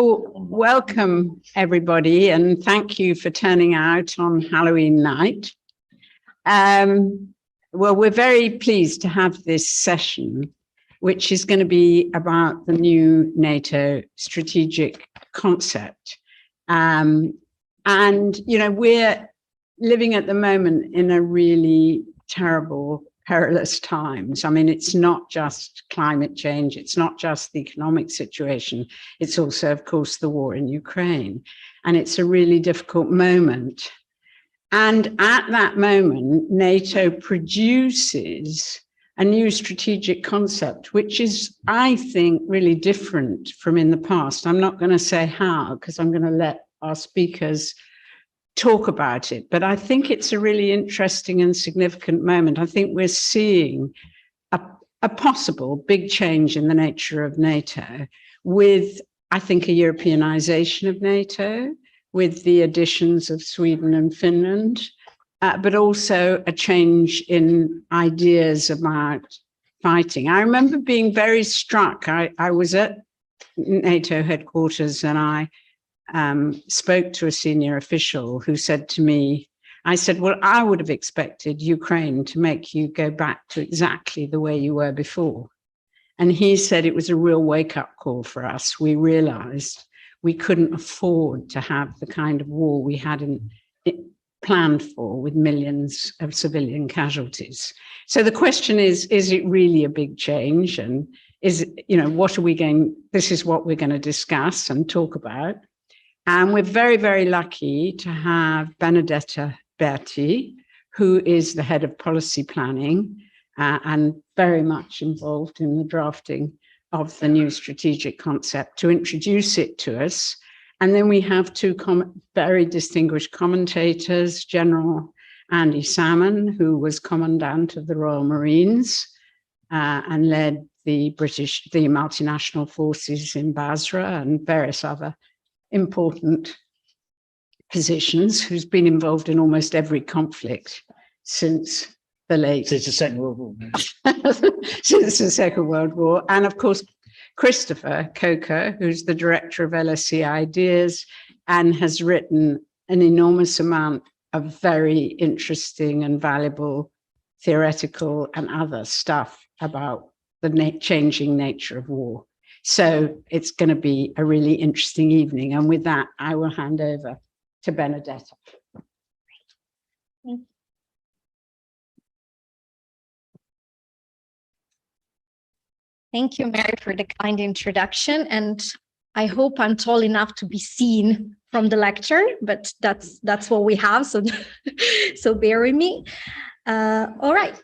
Welcome, everybody, and thank you for turning out on Halloween night. Well, we're very pleased to have this session, which is going to be about the new NATO strategic concept. And, you know, we're living at the moment in a really terrible, perilous times. I mean, it's not just climate change, it's not just the economic situation, it's also, of course, the war in Ukraine. And it's a really difficult moment. And at that moment, NATO produces a new strategic concept, which is, I think, really different from in the past. I'm not going to say how, because I'm going to let our speakers talk about it, but I think it's a really interesting and significant moment. I think we're seeing a possible big change in the nature of NATO with, I think, a Europeanization of NATO, with the additions of Sweden and Finland, but also a change in ideas about fighting. I remember being very struck. I was at NATO headquarters and I spoke to a senior official who said to me, I said, well, I would have expected Ukraine to make you go back to exactly the way you were before. And he said it was a real wake-up call for us. We realized we couldn't afford to have the kind of war we had planned for, with millions of civilian casualties. So the question is it really a big change? And is, you know, what are we going, this is what we're going to discuss and talk about. And we're very, very lucky to have Benedetta Berti, who is the head of policy planning and very much involved in the drafting of the new strategic concept, to introduce it to us. And then we have two very distinguished commentators, General Andy Salmon, who was Commandant of the Royal Marines and led the multinational forces in Basra and various other important positions, who's been involved in almost every conflict since the Second World War. Since the Second World War. And of course, Christopher Coker, who's the director of LSE Ideas and has written an enormous amount of very interesting and valuable theoretical and other stuff about the changing nature of war. So it's going to be a really interesting evening. And with that, I will hand over to Benedetta. Thank you, Mary, for the kind introduction. And I hope I'm tall enough to be seen from the lecture, but that's what we have. So, so bear with me. All right.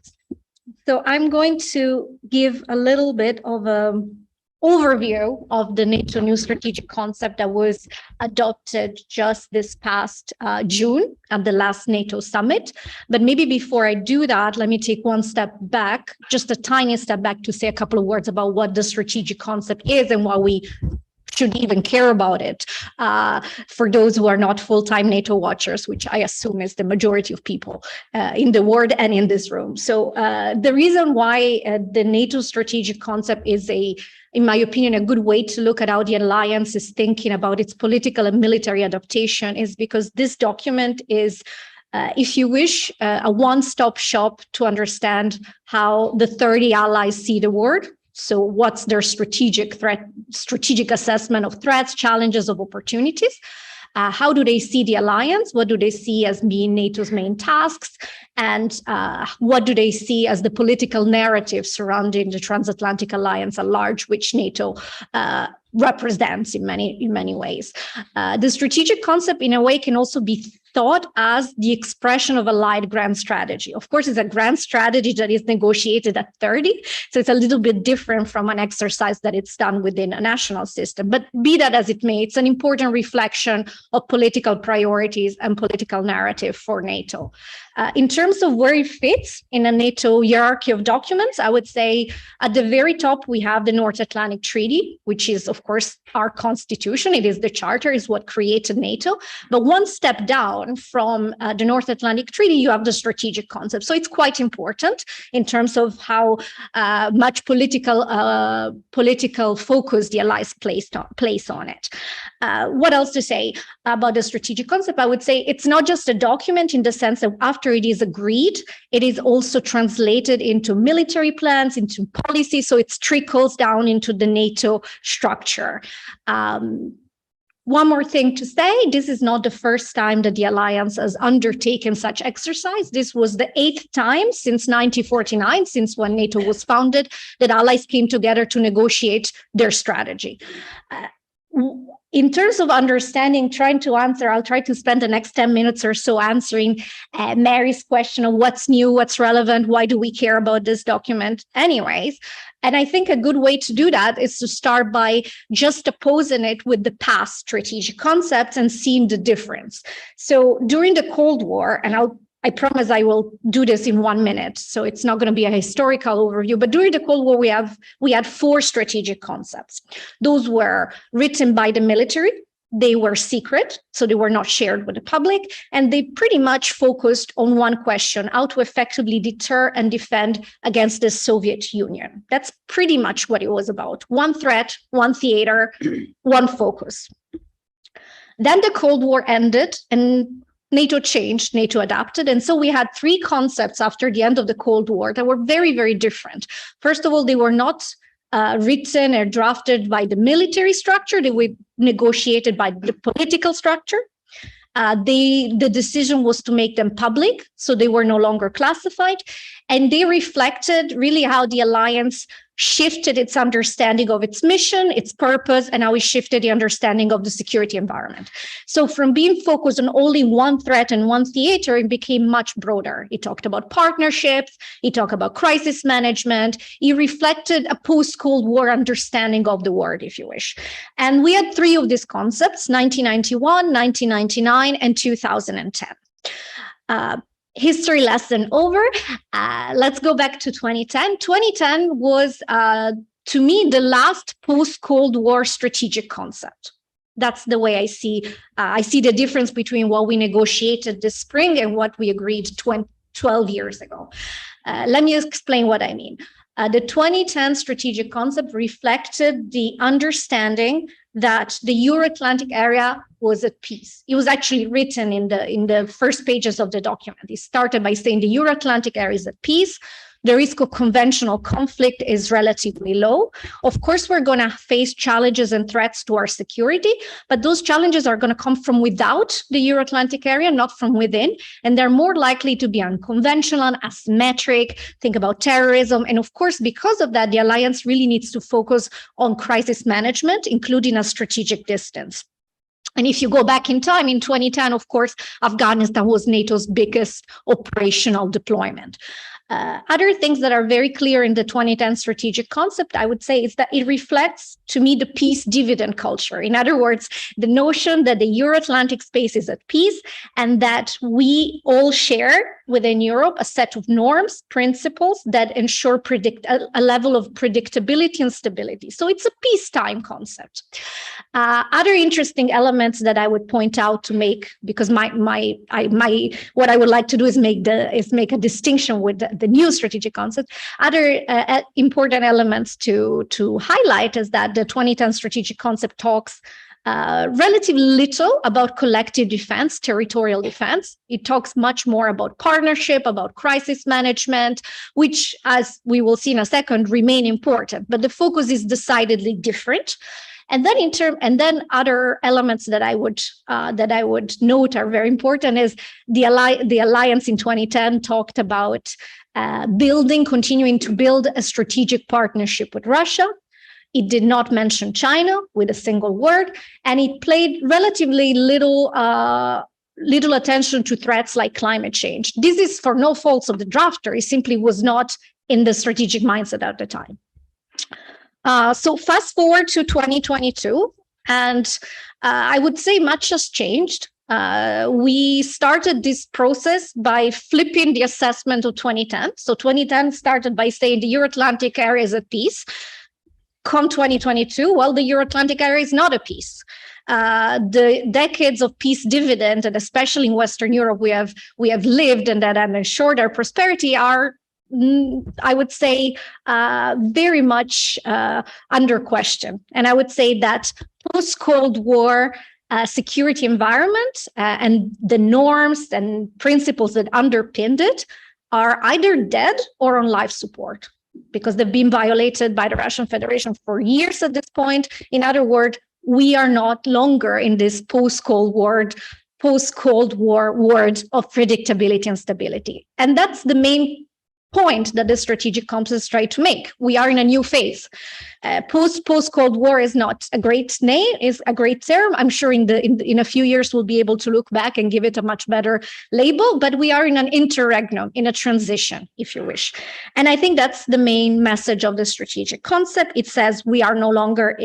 So I'm going to give a little bit of an overview of the NATO new strategic concept that was adopted just this past June at the last NATO summit. But maybe before I do that, let me take one step back, just a tiny step back, to say a couple of words about what the strategic concept is and why we should even care about it for those who are not full-time NATO watchers, which I assume is the majority of people in the world and in this room. So the reason why the NATO strategic concept is in my opinion, a good way to look at how the alliance is thinking about its political and military adaptation is because this document is, if you wish, a one-stop shop to understand how the 30 allies see the world. So what's their strategic assessment of threats, challenges, of opportunities? How do they see the alliance? What do they see as being NATO's main tasks? And what do they see as the political narrative surrounding the transatlantic alliance at large, which NATO represents in many ways? The strategic concept, in a way, can also be thought as the expression of allied grand strategy. Of course, it's a grand strategy that is negotiated at 30, so it's a little bit different from an exercise that it's done within a national system. But be that as it may, it's an important reflection of political priorities and political narrative for NATO. In terms of where it fits in a NATO hierarchy of documents, I would say at the very top, we have the North Atlantic Treaty, which is, of course, our constitution. It is the charter, is what created NATO. But one step down, on from the North Atlantic Treaty, you have the strategic concept. So it's quite important in terms of how much political focus the Allies place on it. What else to say about the strategic concept? I would say it's not just a document in the sense that after it is agreed, it is also translated into military plans, into policy, so it trickles down into the NATO structure. One more thing to say, this is not the first time that the alliance has undertaken such exercise. This was the 8th time since 1949, since when NATO was founded, that allies came together to negotiate their strategy. In terms of understanding, trying to answer, I'll try to spend the next 10 minutes or so answering Mary's question of what's new, what's relevant, why do we care about this document anyways? And I think a good way to do that is to start by just opposing it with the past strategic concepts and seeing the difference. So during the Cold War, and I promise I will do this in 1 minute, so it's not going to be a historical overview, but during the Cold War, we had 4 strategic concepts. Those were written by the military. They were secret, so they were not shared with the public, and they pretty much focused on one question: how to effectively deter and defend against the Soviet Union. That's pretty much what it was about. One threat, one theater, one focus. Then the Cold War ended, and NATO changed, NATO adapted. And so we had 3 concepts after the end of the Cold War that were very, very different. First of all, they were not written or drafted by the military structure. They were negotiated by the political structure. The decision was to make them public, so they were no longer classified. And they reflected really how the alliance shifted its understanding of its mission, its purpose, and how it shifted the understanding of the security environment. So from being focused on only one threat and one theater, it became much broader. It talked about partnerships, it talked about crisis management, it reflected a post-Cold War understanding of the world, if you wish. And we had 3 of these concepts: 1991, 1999, and 2010. History lesson over. Let's go back to 2010. 2010 was, to me, the last post-Cold War strategic concept. That's the way I see the difference between what we negotiated this spring and what we agreed 12 years ago. Let me explain what I mean. The 2010 strategic concept reflected the understanding that the Euro-Atlantic area was at peace. It was actually written in the first pages of the document. It started by saying the Euro-Atlantic area is at peace. The risk of conventional conflict is relatively low. Of course, we're going to face challenges and threats to our security, but those challenges are going to come from without the Euro-Atlantic area, not from within. And they're more likely to be unconventional, asymmetric, think about terrorism. And of course, because of that, the alliance really needs to focus on crisis management, including a strategic distance. And if you go back in time, in 2010, of course, Afghanistan was NATO's biggest operational deployment. Other things that are very clear in the 2010 strategic concept, I would say, is that it reflects, to me, the peace dividend culture. In other words, the notion that the Euro-Atlantic space is at peace and that we all share within Europe a set of norms, principles that ensure a level of predictability and stability. So it's a peacetime concept. Other interesting elements that I would point out to make, because what I would like to do is make a distinction with the new strategic concept. Other important elements to highlight is that the 2010 strategic concept talks relatively little about collective defense, territorial defense. It talks much more about partnership, about crisis management, which, as we will see in a second, remain important. But the focus is decidedly different. And then other elements that I would note are very important is the alliance in 2010 talked about continuing to build a strategic partnership with Russia. It did not mention China with a single word, and it paid relatively little attention to threats like climate change. This is for no fault of the drafter. It simply was not in the strategic mindset at the time. So fast forward to 2022, and I would say much has changed. We started this process by flipping the assessment of 2010. So 2010 started by saying the Euro-Atlantic area is at peace. Come 2022, well, the Euro-Atlantic area is not at peace. the decades of peace dividend, and especially in Western Europe, we have lived and that have ensured our prosperity are, I would say, very much under question. And I would say that post-Cold War security environment and the norms and principles that underpinned it are either dead or on life support, because they've been violated by the Russian Federation for years at this point. In other words, we are not longer in this post-Cold War world of predictability and stability. And that's the main point that the strategic compass try to make. We are in a new phase. Post-Cold War is not a great name, is a great term. I'm sure in a few years we'll be able to look back and give it a much better label, but we are in an interregnum, in a transition, if you wish. And I think that's the main message of the strategic concept. It says we are no longer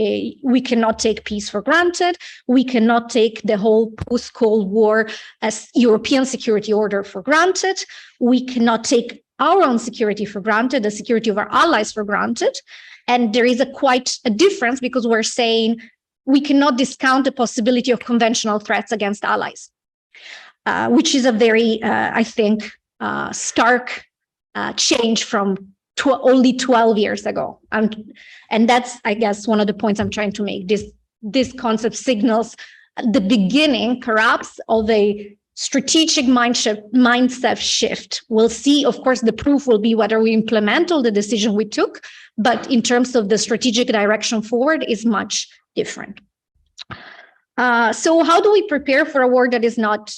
we cannot take peace for granted. We cannot take the whole post-Cold War as European security order for granted. We cannot take our own security for granted, the security of our allies for granted. And there is quite a difference, because we're saying we cannot discount the possibility of conventional threats against allies, which is a very, I think, stark change from only 12 years ago. And that's, I guess, one of the points I'm trying to make. This concept signals the beginning, perhaps, of a strategic mindset shift. We'll see, of course, the proof will be whether we implement all the decision we took, but in terms of the strategic direction forward is much different. So how do we prepare for a war that is not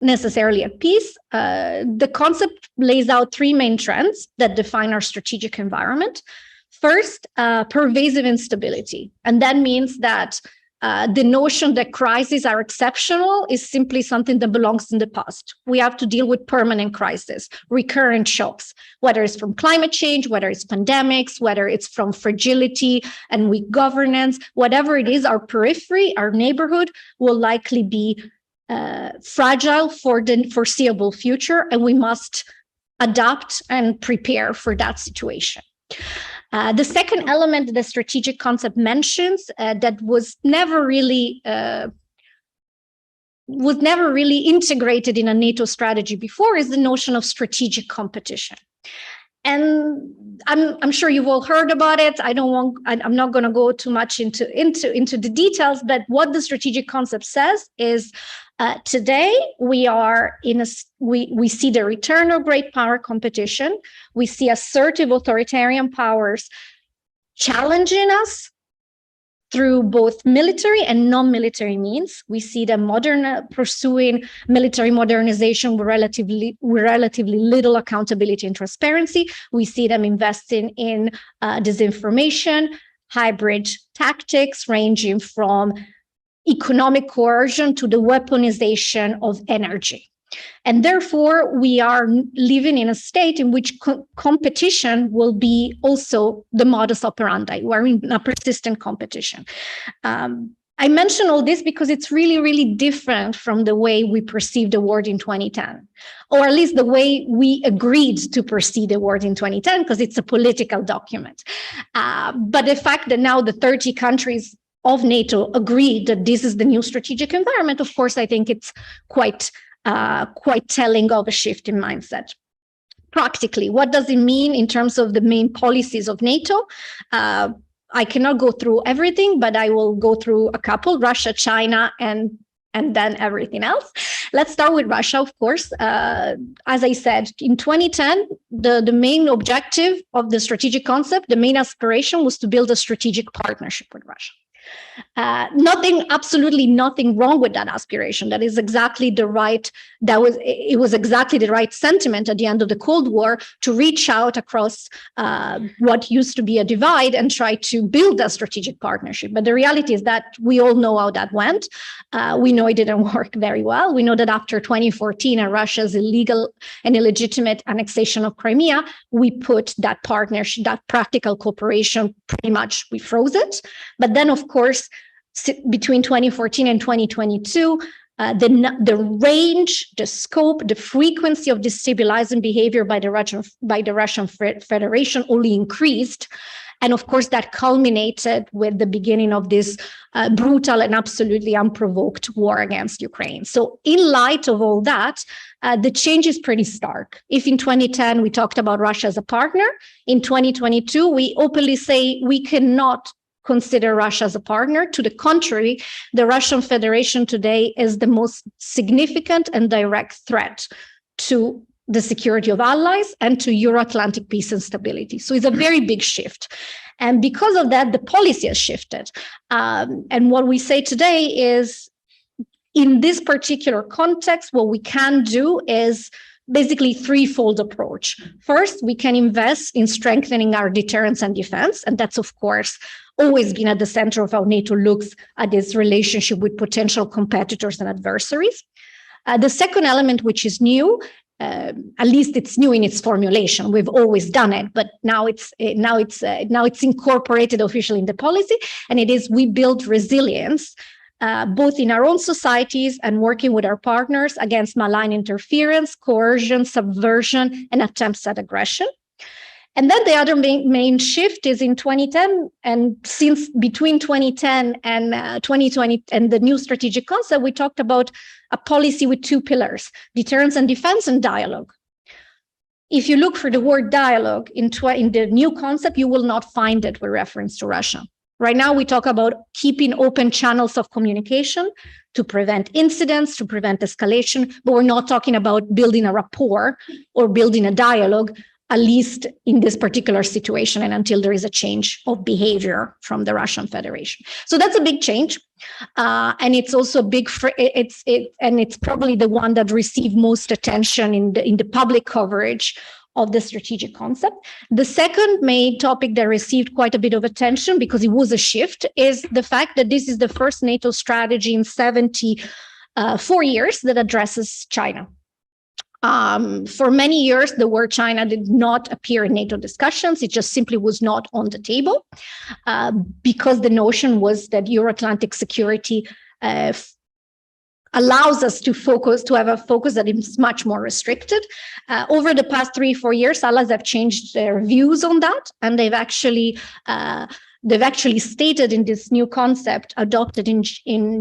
necessarily at peace? The concept lays out three main trends that define our strategic environment. First, pervasive instability. And that means that the notion that crises are exceptional is simply something that belongs in the past. We have to deal with permanent crises, recurrent shocks, whether it's from climate change, whether it's pandemics, whether it's from fragility and weak governance, whatever it is, our periphery, our neighborhood will likely be fragile for the foreseeable future, and we must adapt and prepare for that situation. The second element the strategic concept mentions that was never really integrated in a NATO strategy before is the notion of strategic competition. And I'm sure you've all heard about it. I'm not going to go too much into the details, but what the strategic concept says is today we see the return of great power competition. We see assertive authoritarian powers challenging us through both military and non-military means. We see them pursuing military modernization with relatively little accountability and transparency. We see them investing in disinformation, hybrid tactics, ranging from economic coercion to the weaponization of energy. And therefore, we are living in a state in which competition will be also the modus operandi. We're in a persistent competition. I mention all this because it's really, really different from the way we perceived the world in 2010, or at least the way we agreed to perceive the world in 2010, because it's a political document. But the fact that now the 30 countries of NATO agreed that this is the new strategic environment, of course, I think it's quite telling of a shift in mindset. Practically, what does it mean in terms of the main policies of NATO? I cannot go through everything, but I will go through a couple: Russia, China, and then everything else. Let's start with Russia, of course. As I said, in 2010, the main objective of the strategic concept, the main aspiration, was to build a strategic partnership with Russia. Absolutely nothing wrong with that aspiration. That is exactly the right, it was exactly the right sentiment at the end of the Cold War to reach out across what used to be a divide and try to build a strategic partnership. But the reality is that we all know how that went. We know it didn't work very well. We know that after 2014 and Russia's illegal and illegitimate annexation of Crimea, we put that partnership, that practical cooperation, pretty much, we froze it. But then, of course, between 2014 and 2022, the range, the scope, the frequency of destabilizing behavior by the Russian Federation only increased. And of course, that culminated with the beginning of this brutal and absolutely unprovoked war against Ukraine. So in light of all that, the change is pretty stark. If in 2010, we talked about Russia as a partner, in 2022, we openly say we cannot consider Russia as a partner. To the contrary, the Russian Federation today is the most significant and direct threat to the security of allies and to Euro-Atlantic peace and stability. So it's a very big shift. And because of that, the policy has shifted. And what we say today is, in this particular context, what we can do is basically threefold approach. First, we can invest in strengthening our deterrence and defense. And that's, of course, always been at the center of how NATO looks at its relationship with potential competitors and adversaries. The second element, which is new, at least it's new in its formulation. We've always done it, but now it's incorporated officially in the policy. And it is, we build resilience both in our own societies and working with our partners against malign interference, coercion, subversion, and attempts at aggression. And then the other main shift is in 2010, and since between 2010 and 2020 and the new strategic concept, we talked about a policy with two pillars: deterrence and defense, and dialogue. If you look for the word dialogue in the new concept, you will not find it with reference to Russia. Right now, we talk about keeping open channels of communication to prevent incidents, to prevent escalation, but we're not talking about building a rapport or building a dialogue, at least in this particular situation, and until there is a change of behavior from the Russian Federation. So that's a big change. And it's also big, and it's probably the one that received most attention in the public coverage of the strategic concept. The second main topic that received quite a bit of attention, because it was a shift, is the fact that this is the first NATO strategy in 74 years that addresses China. For many years, the word China did not appear in NATO discussions. It just simply was not on the table because the notion was that Euro-Atlantic security allows us to have a focus that is much more restricted. Over the past 3-4 years, allies have changed their views on that, and they've actually stated in this new concept adopted in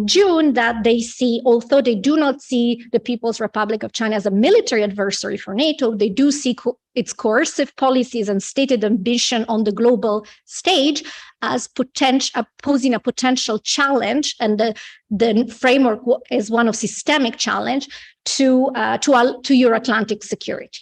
June that they see, although they do not see the People's Republic of China as a military adversary for NATO, they do see its coercive policies and stated ambition on the global stage as posing a potential challenge, and the framework is one of systemic challenge to Euro-Atlantic security.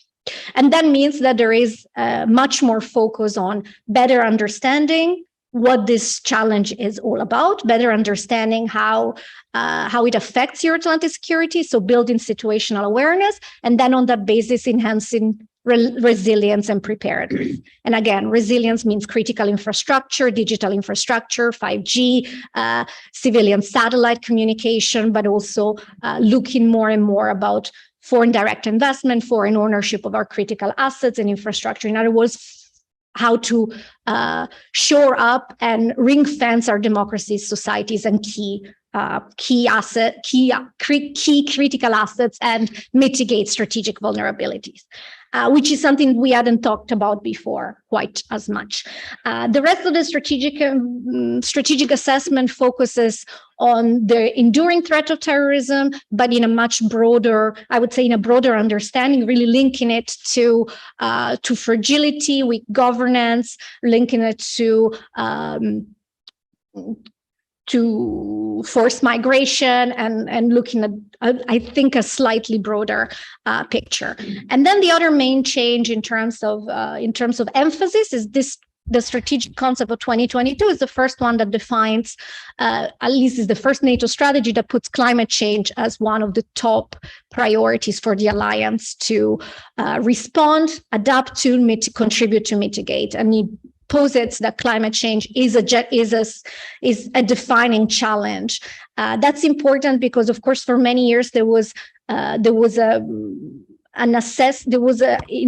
And that means that there is much more focus on better understanding what this challenge is all about, better understanding how it affects Euro-Atlantic security, so building situational awareness, and then on that basis, enhancing resilience and preparedness. And again, resilience means critical infrastructure, digital infrastructure, 5G, civilian satellite communication, but also looking more and more about foreign direct investment, foreign ownership of our critical assets and infrastructure. In other words, how to shore up and ring fence our democracies, societies, and key critical assets, and mitigate strategic vulnerabilities, which is something we hadn't talked about before quite as much. The rest of the strategic assessment focuses on the enduring threat of terrorism, but in a much broader, I would say in a broader understanding, really linking it to fragility, weak governance, linking it to forced migration, and looking at, I think, a slightly broader picture. And then the other main change in terms of emphasis is the strategic concept of 2022 is the first one that defines, at least is the first NATO strategy that puts climate change as one of the top priorities for the alliance to respond, adapt to, contribute to mitigate. And it posits that climate change is a defining challenge. That's important because, of course, for many years there was in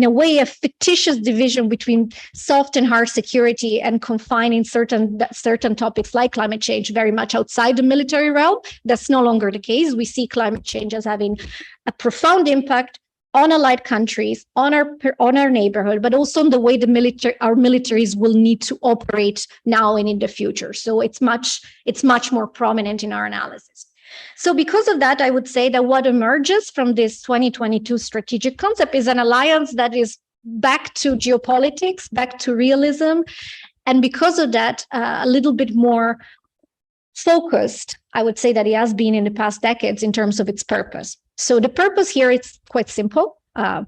a way a fictitious division between soft and hard security, and confining certain topics like climate change very much outside the military realm. That's no longer the case. We see climate change as having a profound impact on allied countries, on our neighborhood, but also on the way our militaries will need to operate now and in the future. So it's much more prominent in our analysis. So because of that, I would say that what emerges from this 2022 strategic concept is an alliance that is back to geopolitics, back to realism, and because of that, a little bit more focused, I would say, that it has been in the past decades in terms of its purpose. So the purpose here is quite simple, at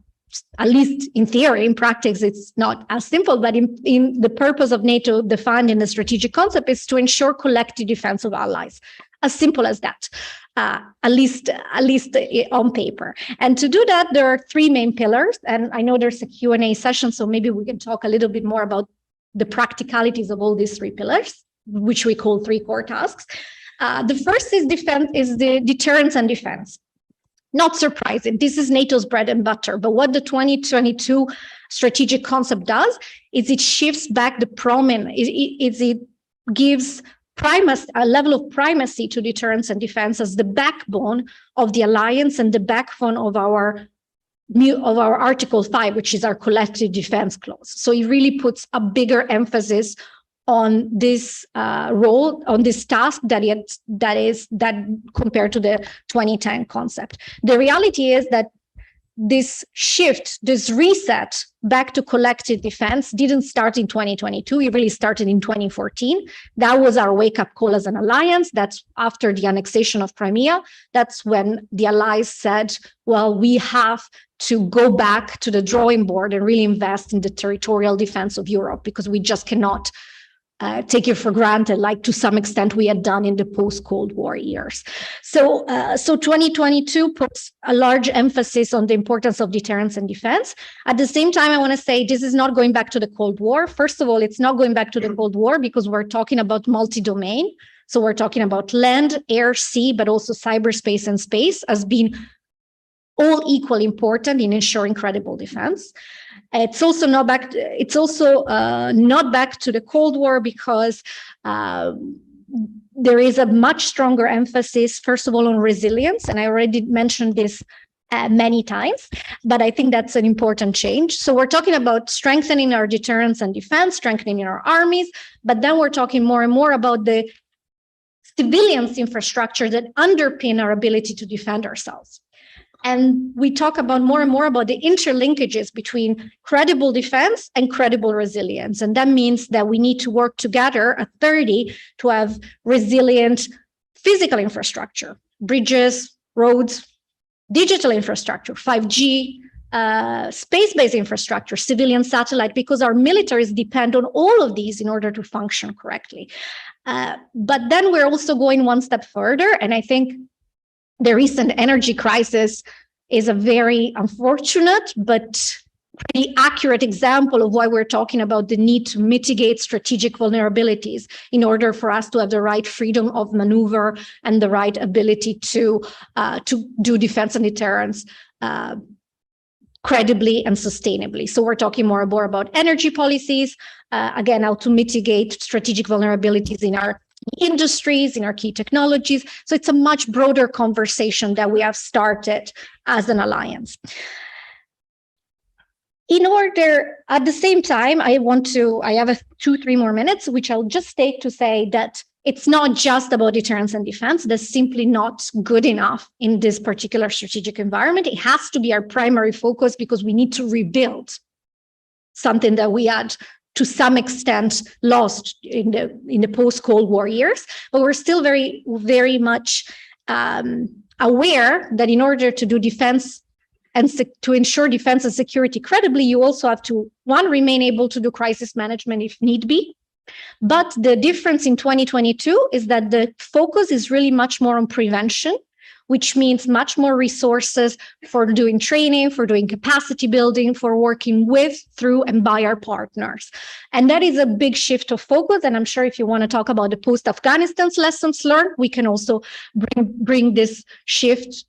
least in theory. In practice, it's not as simple, but in the purpose of NATO defined in the strategic concept is to ensure collective defense of allies. As simple as that, at least on paper. And to do that, there are three main pillars. And I know there's a Q&A session, so maybe we can talk a little bit more about the practicalities of all these three pillars, which we call three core tasks. The first is the deterrence and defense. Not surprising. This is NATO's bread and butter. But what the 2022 strategic concept does is it shifts back the prominence. It gives a level of primacy to deterrence and defense as the backbone of the alliance and the backbone of our Article 5, which is our collective defense clause. So it really puts a bigger emphasis on this role, on this task that compared to the 2010 concept. The reality is that this shift, this reset back to collective defense didn't start in 2022. It really started in 2014. That was our wake-up call as an alliance. That's after the annexation of Crimea. That's when the allies said, well, we have to go back to the drawing board and really invest in the territorial defense of Europe, because we just cannot take it for granted, like to some extent we had done in the post-Cold War years. So 2022 puts a large emphasis on the importance of deterrence and defense. At the same time, I want to say this is not going back to the Cold War. First of all, it's not going back to the Cold War because we're talking about multi-domain. So we're talking about land, air, sea, but also cyberspace and space as being all equally important in ensuring credible defense. It's also not back. It's also not back to the Cold War because there is a much stronger emphasis, first of all, on resilience, and I already mentioned this many times, but I think that's an important change. So we're talking about strengthening our deterrence and defense, strengthening our armies, but then we're talking more and more about the civilians infrastructure that underpin our ability to defend ourselves. And we talk about more and more about the interlinkages between credible defense and credible resilience. And that means that we need to work together at 30 to have resilient physical infrastructure, bridges, roads, digital infrastructure, 5G, space-based infrastructure, civilian satellite, because our militaries depend on all of these in order to function correctly. But then we're also going one step further, and I think the recent energy crisis is a very unfortunate but pretty accurate example of why we're talking about the need to mitigate strategic vulnerabilities in order for us to have the right freedom of maneuver and the right ability to do defense and deterrence credibly and sustainably. So we're talking more and more about energy policies, again, how to mitigate strategic vulnerabilities in our industries, in our key technologies. So it's a much broader conversation that we have started as an alliance. In order, at the same time, I have 2-3 more minutes, which I'll just take to say that it's not just about deterrence and defense. That's simply not good enough in this particular strategic environment. It has to be our primary focus because we need to rebuild something that we had to some extent lost in the post-Cold War years, but we're still very, very much aware that in order to do defense and to ensure defense and security credibly, you also have to, one, remain able to do crisis management if need be. But the difference in 2022 is that the focus is really much more on prevention, which means much more resources for doing training, for doing capacity building, for working with, through, and by our partners. And that is a big shift of focus. And I'm sure if you want to talk about the post-Afghanistan's lessons learned, we can also bring this shift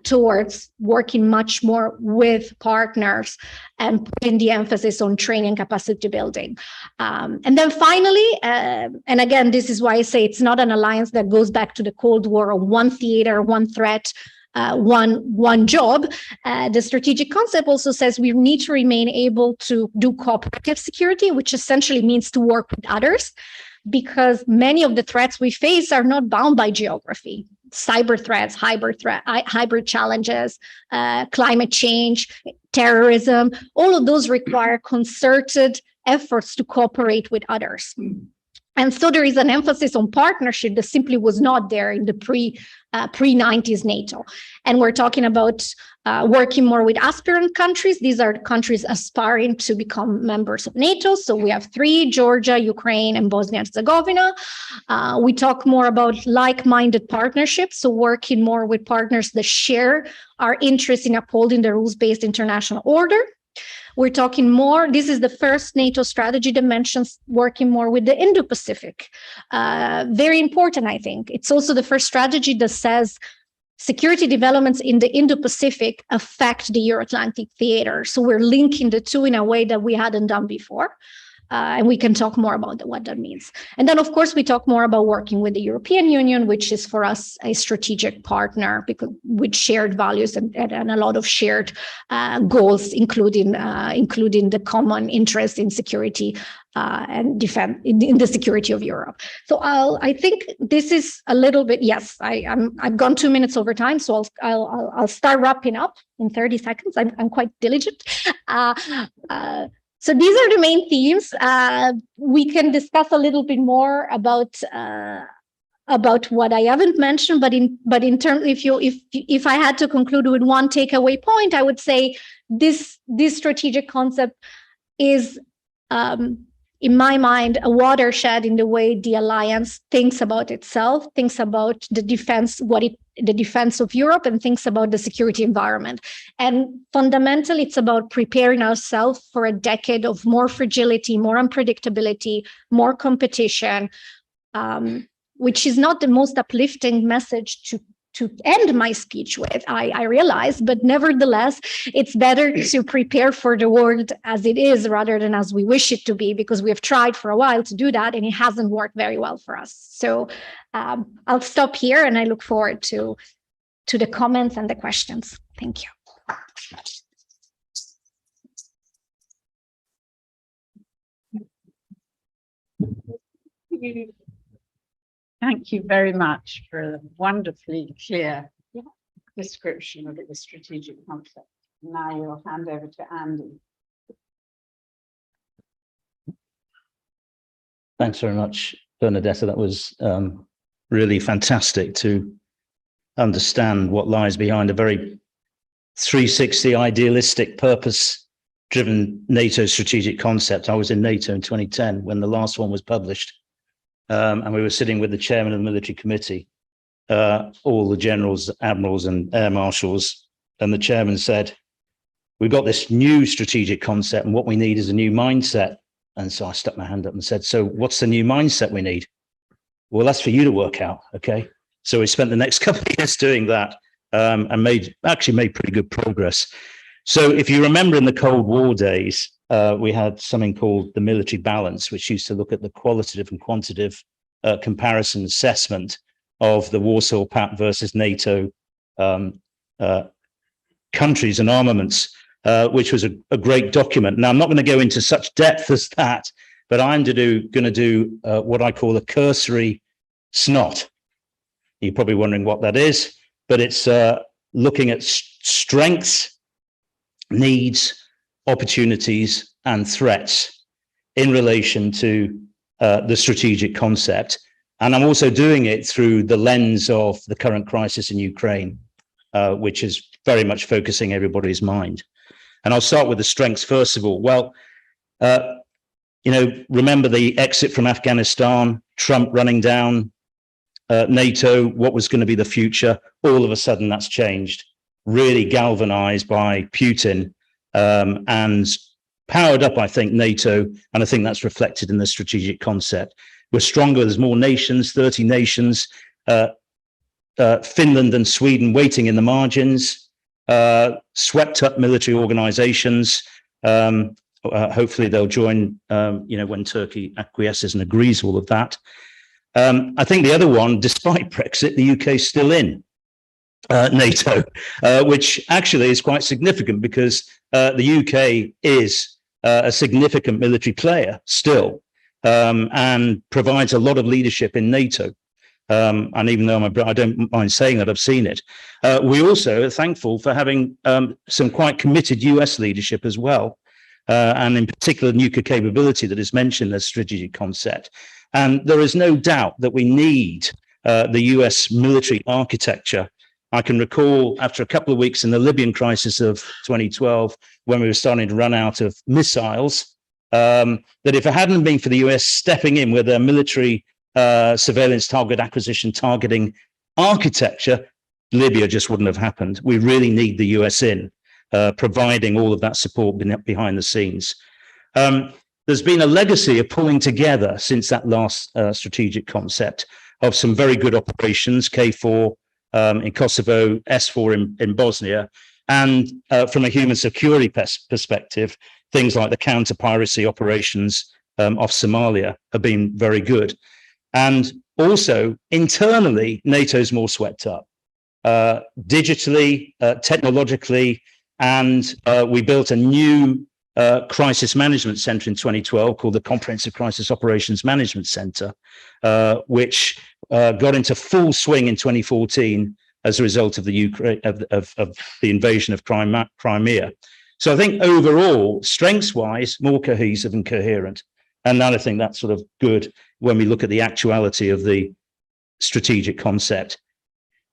towards working much more with partners and putting the emphasis on training capacity building. And then finally, and again, this is why I say it's not an alliance that goes back to the Cold War or one theater, one threat, one job. The strategic concept also says we need to remain able to do cooperative security, which essentially means to work with others, because many of the threats we face are not bound by geography. Cyber threats, hybrid challenges, climate change, terrorism, all of those require concerted efforts to cooperate with others. And so there is an emphasis on partnership that simply was not there in the pre-90s NATO. And we're talking about working more with aspirant countries. These are countries aspiring to become members of NATO. So we have 3, Georgia, Ukraine, and Bosnia and Herzegovina. We talk more about like-minded partnerships, so working more with partners that share our interest in upholding the rules-based international order. We're talking more, this is the first NATO strategy that mentions working more with the Indo-Pacific. Very important, I think. It's also the first strategy that says security developments in the Indo-Pacific affect the Euro-Atlantic theater. So we're linking the two in a way that we hadn't done before. And we can talk more about what that means. And then, of course, we talk more about working with the European Union, which is for us a strategic partner because with shared values and a lot of shared goals, including the common interest in security and defense in the security of Europe. So I think this is a little bit, yes, I've gone 2 minutes over time, so I'll start wrapping up in 30 seconds. I'm quite diligent. So these are the main themes. We can discuss a little bit more about what I haven't mentioned, but in terms, if I had to conclude with one takeaway point, I would say this strategic concept is, in my mind, a watershed in the way the alliance thinks about itself, thinks about the defense, the defense of Europe, and thinks about the security environment. And fundamentally, it's about preparing ourselves for a decade of more fragility, more unpredictability, more competition, which is not the most uplifting message to end my speech with, I realize, but nevertheless, it's better to prepare for the world as it is rather than as we wish it to be, because we have tried for a while to do that and it hasn't worked very well for us. So I'll stop here and I look forward to the comments and the questions. Thank you. Thank you very much for a wonderfully clear description of the strategic concept. Now you'll hand over to Andy. Thanks very much, Benedetta. That was really fantastic to understand what lies behind a very 360 idealistic, purpose-driven NATO strategic concept. I was in NATO in 2010 when the last one was published. And we were sitting with the chairman of the military committee, all the generals, admirals and air marshals. And the chairman said, we've got this new strategic concept and what we need is a new mindset. And so I stuck my hand up and said, so what's the new mindset we need? Well, that's for you to work out. Okay. So we spent the next couple of years doing that and actually made pretty good progress. So if you remember in the Cold War days, we had something called the military balance, which used to look at the qualitative and quantitative comparison assessment of the Warsaw Pact versus NATO countries and armaments, which was a great document. Now, I'm not going to go into such depth as that, but I'm going to do what I call a cursory SNOT. You're probably wondering what that is, but it's looking at strengths, needs, opportunities and threats in relation to the strategic concept. And I'm also doing it through the lens of the current crisis in Ukraine, which is very much focusing everybody's mind. And I'll start with the strengths first of all. Well, remember the exit from Afghanistan, Trump running down NATO, what was going to be the future? All of a sudden that's changed, really galvanized by Putin. And powered up, I think, NATO, and I think that's reflected in the strategic concept. We're stronger, there's more nations, 30 nations, Finland and Sweden waiting in the margins, swept up military organizations. Hopefully they'll join, when Turkey acquiesces and agrees all of that. I think the other one, despite Brexit, the UK is still in. NATO, which actually is quite significant because the UK is a significant military player still, and provides a lot of leadership in NATO. And even though I don't mind saying that, I've seen it. We also are thankful for having some quite committed US leadership as well, and in particular nuclear capability that is mentioned as strategic concept. And there is no doubt that we need the US military architecture. I can recall after a couple of weeks in the Libyan crisis of 2012, when we were starting to run out of missiles, that if it hadn't been for the US stepping in with their military surveillance target acquisition targeting architecture, Libya just wouldn't have happened. We really need the US in, providing all of that support behind the scenes. There's been a legacy of pulling together since that last strategic concept of some very good operations, K4 in Kosovo, S4 in Bosnia, and from a human security perspective, things like the counter-piracy operations off Somalia have been very good. And also internally, NATO's more swept up, digitally, technologically, and we built a new crisis management center in 2012 called the Comprehensive Crisis Operations Management Center, which got into full swing in 2014 as a result of the the invasion of Crimea. So I think overall, strengths-wise, more cohesive and coherent. And I think that's sort of good when we look at the actuality of the strategic concept.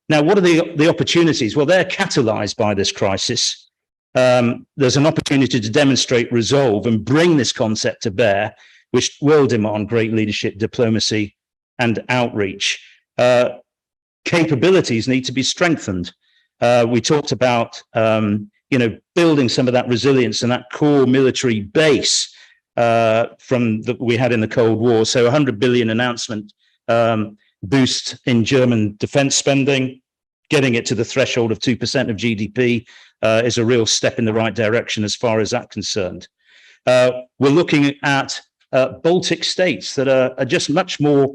Now, what are the opportunities? Well, they're catalyzed by this crisis. There's an opportunity to demonstrate resolve and bring this concept to bear, which will demand great leadership, diplomacy, and outreach. Capabilities need to be strengthened. We talked about, building some of that resilience and that core military base we had in the Cold War. So 100 billion announcement boost in German defense spending, getting it to the threshold of 2% of GDP is a real step in the right direction as far as that's concerned. We're looking at Baltic states that are just much more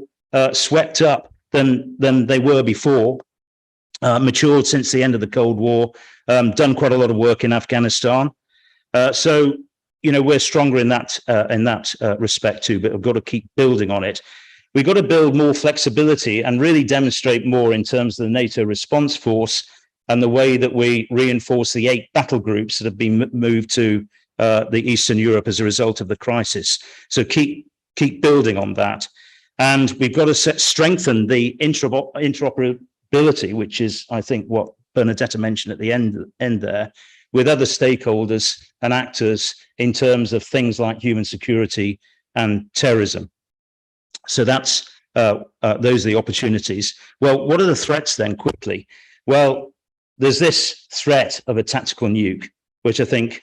swept up than they were before, matured since the end of the Cold War, done quite a lot of work in Afghanistan. So, we're stronger in that respect too, but we've got to keep building on it. We've got to build more flexibility and really demonstrate more in terms of the NATO response force and the way that we reinforce the 8 battle groups that have been moved to the Eastern Europe as a result of the crisis. So keep building on that. And we've got to strengthen the interoperability, which is, I think, what Benedetta mentioned at the end there, with other stakeholders and actors in terms of things like human security and terrorism. So that's those are the opportunities. Well, what are the threats then, quickly? Well, there's this threat of a tactical nuke, which I think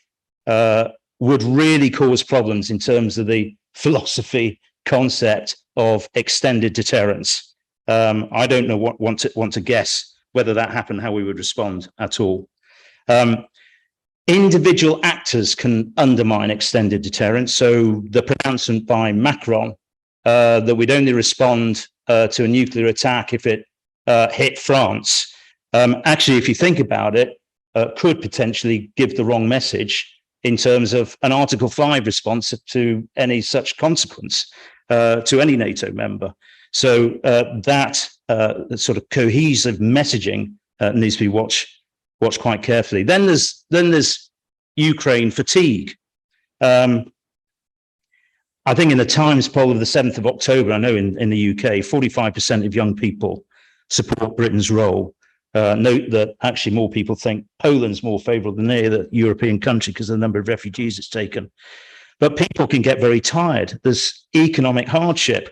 would really cause problems in terms of the philosophy concept of extended deterrence. I don't know want to guess whether that happened, how we would respond at all. Individual actors can undermine extended deterrence. So the pronouncement by Macron that we'd only respond to a nuclear attack if it hit France, actually, if you think about it, could potentially give the wrong message in terms of an Article 5 response to any such consequence to any NATO member. So that sort of cohesive messaging needs to be watched quite carefully. Then there's Ukraine fatigue. I think in the Times poll of the 7th of October, I know in the UK, 45% of young people support Britain's role. Note that actually more people think Poland's more favourable than any other European country because of the number of refugees it's taken. But people can get very tired. There's economic hardship,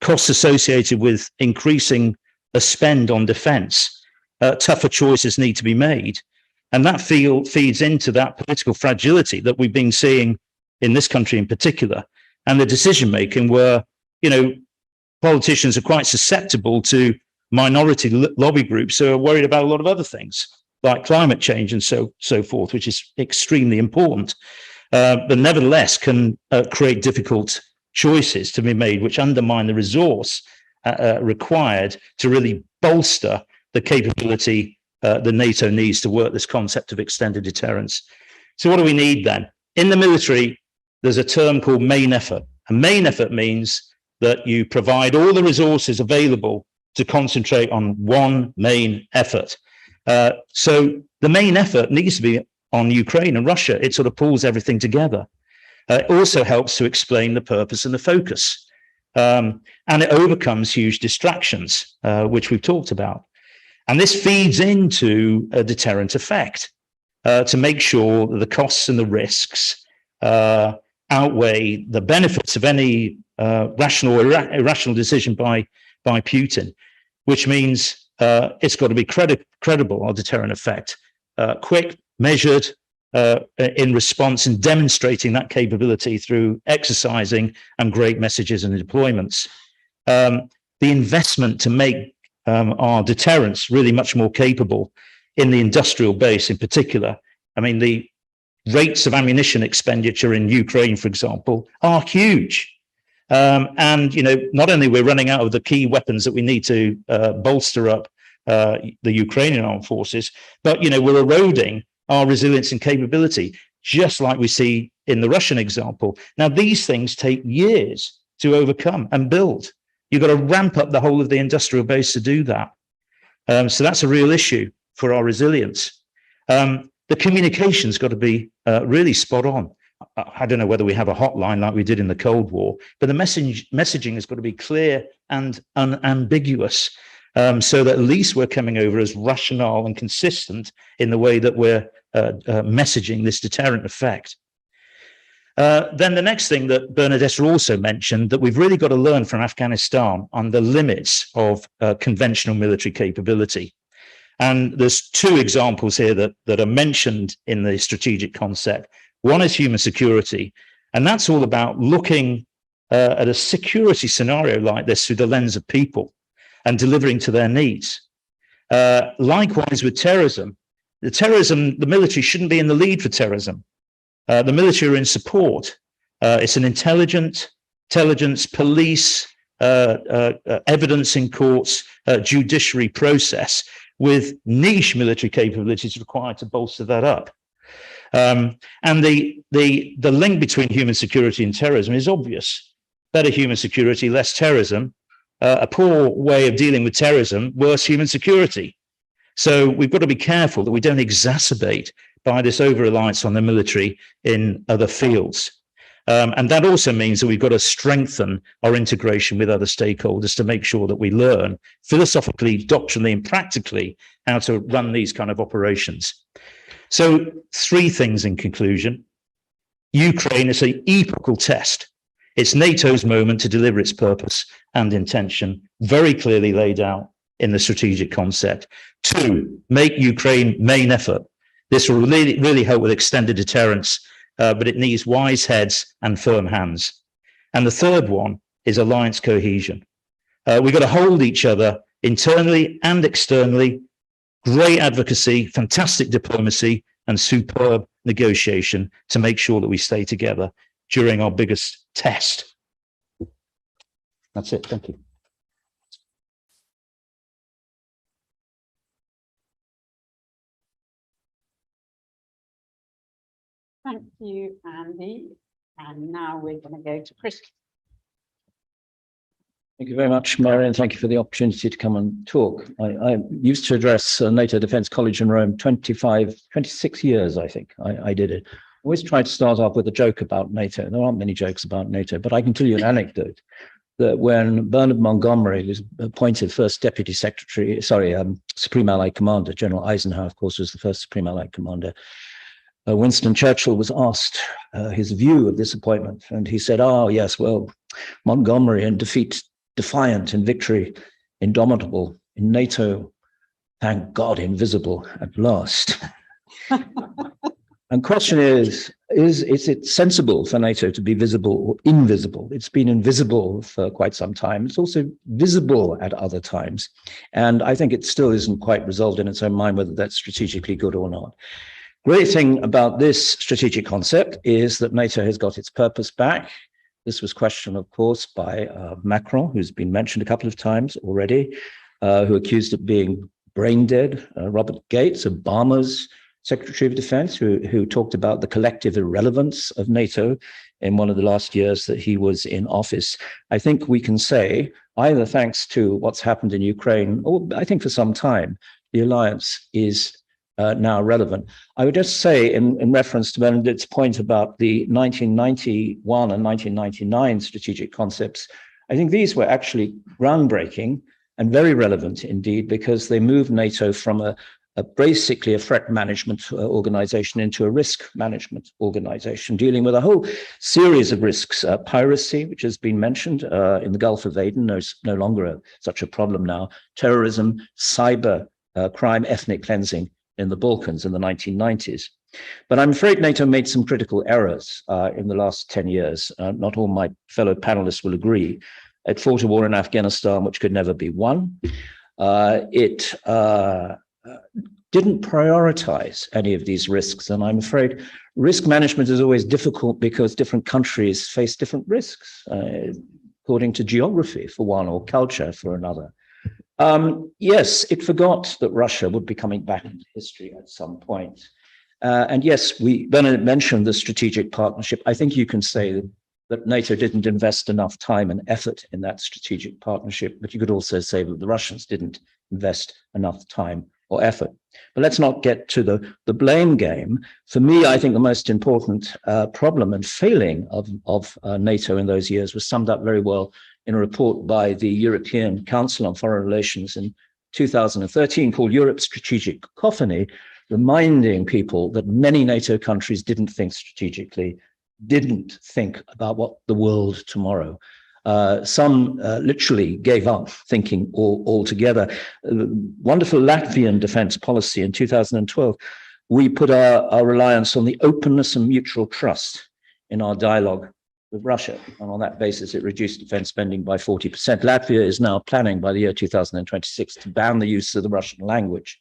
costs associated with increasing the spend on defence. Tougher choices need to be made. And that feeds into that political fragility that we've been seeing in this country in particular. And the decision making where, politicians are quite susceptible to minority lobby groups who are worried about a lot of other things like climate change and so forth, which is extremely important. But nevertheless can create difficult choices to be made, which undermine the resource required to really bolster the capability the NATO needs to work this concept of extended deterrence. So what do we need then? In the military, there's a term called main effort. A main effort means that you provide all the resources available to concentrate on one main effort. So the main effort needs to be on Ukraine and Russia. It sort of pulls everything together. It also helps to explain the purpose and the focus. And it overcomes huge distractions, which we've talked about. And this feeds into a deterrent effect to make sure that the costs and the risks outweigh the benefits of any rational or irrational decision by Putin, which means it's got to be credible, our deterrent effect, quick, measured, in response and demonstrating that capability through exercising and great messages and deployments. The investment to make our deterrence really much more capable in the industrial base in particular. I mean, the rates of ammunition expenditure in Ukraine, for example, are huge. And, you know, not only we're running out of the key weapons that we need to bolster up the Ukrainian armed forces, but, you know, we're eroding our resilience and capability, just like we see in the Russian example. Now, these things take years to overcome and build. You've got to ramp up the whole of the industrial base to do that. So that's a real issue for our resilience. The communication's got to be really spot on. I don't know whether we have a hotline like we did in the Cold War, but the messaging has got to be clear and unambiguous, so that at least we're coming over as rational and consistent in the way that we're messaging this deterrent effect. Then the next thing that Benedetta also mentioned, that we've really got to learn from Afghanistan on the limits of conventional military capability. And there's two examples here that are mentioned in the strategic concept. One is human security, and that's all about looking at a security scenario like this through the lens of people and delivering to their needs. Likewise with terrorism, the military shouldn't be in the lead for terrorism. The military are in support. It's an intelligence, police, evidence in courts, judiciary process with niche military capabilities required to bolster that up. And the link between human security and terrorism is obvious. Better human security, less terrorism. A poor way of dealing with terrorism, worse human security. So we've got to be careful that we don't exacerbate by this over-reliance on the military in other fields. And that also means that we've got to strengthen our integration with other stakeholders to make sure that we learn philosophically, doctrinally, and practically how to run these kind of operations. So 3 things in conclusion. Ukraine is an epochal test. It's NATO's moment to deliver its purpose and intention, very clearly laid out in the strategic concept. 2, make Ukraine main effort. This will really help with extended deterrence, but it needs wise heads and firm hands. And the third one is alliance cohesion. We've got to hold each other internally and externally, great advocacy, fantastic diplomacy, and superb negotiation to make sure that we stay together during our biggest test. That's it. Thank you. Thank you, Andy. And now we're going to go to Chris. Thank you very much, Mary, and thank you for the opportunity to come and talk. I used to address NATO Defense College in Rome 26 years, I think. I did it. I always try to start off with a joke about NATO. There aren't many jokes about NATO, but I can tell you an anecdote that when Bernard Montgomery was appointed first Deputy Secretary, Supreme Allied Commander, General Eisenhower, of course, was the first Supreme Allied Commander. Winston Churchill was asked his view of this appointment, and he said, "Oh, yes, well, Montgomery in defeat, defiant, in victory, indomitable, in NATO, thank God, invisible at last." And question is it sensible for NATO to be visible or invisible? It's been invisible for quite some time. It's also visible at other times. And I think it still isn't quite resolved in its own mind whether that's strategically good or not. Great thing about this strategic concept is that NATO has got its purpose back. This was questioned, of course, by Macron, who's been mentioned a couple of times already, who accused it being brain dead Robert Gates, Obama's Secretary of Defense, who talked about the collective irrelevance of NATO in one of the last years that he was in office. I think we can say, either thanks to what's happened in Ukraine, or I think for some time, the alliance is now relevant. I would just say, in reference to Benedetta's point about the 1991 and 1999 strategic concepts, I think these were actually groundbreaking and very relevant indeed, because they moved NATO from basically a threat management organization into a risk management organization, dealing with a whole series of risks. Piracy, which has been mentioned in the Gulf of Aden, no longer such a problem now. Terrorism, cyber crime, ethnic cleansing in the Balkans in the 1990s. But I'm afraid NATO made some critical errors in the last 10 years. Not all my fellow panelists will agree. It fought a war in Afghanistan, which could never be won. It didn't prioritize any of these risks. And I'm afraid risk management is always difficult because different countries face different risks, according to geography for one, or culture for another. Yes, it forgot that Russia would be coming back into history at some point. And yes, Bernadette mentioned the strategic partnership. I think you can say that NATO didn't invest enough time and effort in that strategic partnership, but you could also say that the Russians didn't invest enough time or effort. But let's not get to the blame game. For me, I think the most important problem and failing of NATO in those years was summed up very well in a report by the European Council on Foreign Relations in 2013 called Europe's Strategic Cacophony, reminding people that many NATO countries didn't think strategically, didn't think about what the world tomorrow. Some literally gave up thinking altogether. Wonderful Latvian defense policy in 2012, we put our reliance on the openness and mutual trust in our dialogue with Russia. And on that basis, it reduced defense spending by 40%. Latvia is now planning by the year 2026 to ban the use of the Russian language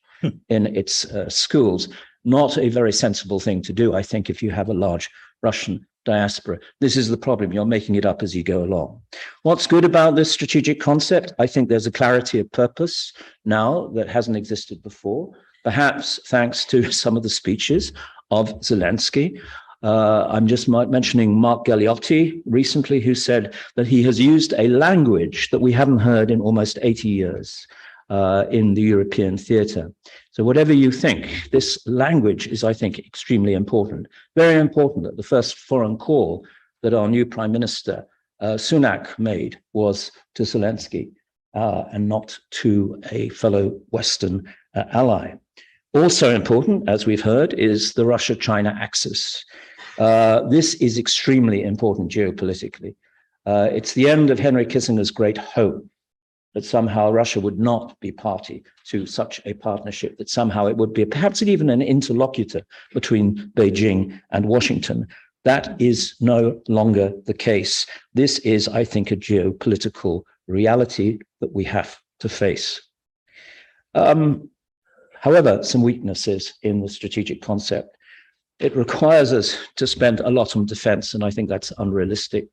in its schools. Not a very sensible thing to do, I think, if you have a large Russian diaspora. This is the problem. You're making it up as you go along. What's good about this strategic concept? I think there's a clarity of purpose now that hasn't existed before, perhaps thanks to some of the speeches of Zelensky. I'm just mentioning Mark Galeotti recently, who said that he has used a language that we haven't heard in almost 80 years in the European theatre. So whatever you think, this language is, I think, extremely important. Very important that the first foreign call that our new Prime Minister, Sunak, made was to Zelensky and not to a fellow Western ally. Also important, as we've heard, is the Russia-China axis. This is extremely important geopolitically. It's the end of Henry Kissinger's great hope that somehow Russia would not be party to such a partnership, that somehow it would be perhaps even an interlocutor between Beijing and Washington. That is no longer the case. This is, I think, a geopolitical reality that we have to face. However, some weaknesses in the strategic concept. It requires us to spend a lot on defense, and I think that's unrealistic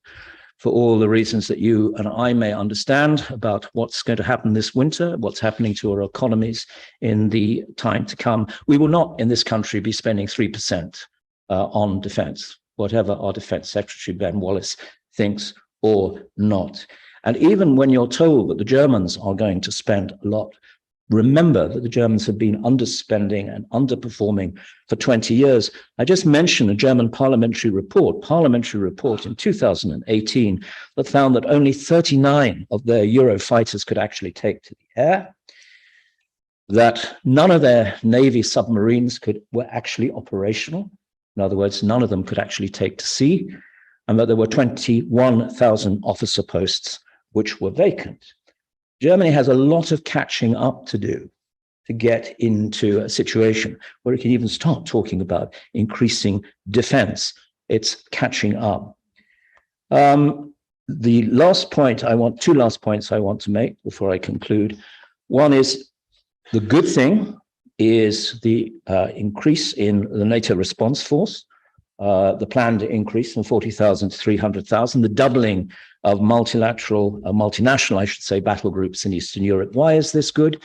for all the reasons that you and I may understand about what's going to happen this winter, what's happening to our economies in the time to come. We will not in this country be spending 3% on defense, whatever our Defense Secretary Ben Wallace thinks or not. And even when you're told that the Germans are going to spend a lot, remember that the Germans have been underspending and underperforming for 20 years. I just mentioned a German parliamentary report in 2018 that found that only 39 of their Eurofighters could actually take to the air, that none of their Navy submarines were actually operational. In other words, none of them could actually take to sea, and that there were 21,000 officer posts which were vacant. Germany has a lot of catching up to do to get into a situation where it can even start talking about increasing defense. It's catching up. The last point two last points I want to make before I conclude. One is the good thing is the increase in the NATO response force, the planned increase from 40,000 to 300,000, the doubling of multinational, I should say, battle groups in Eastern Europe. Why is this good?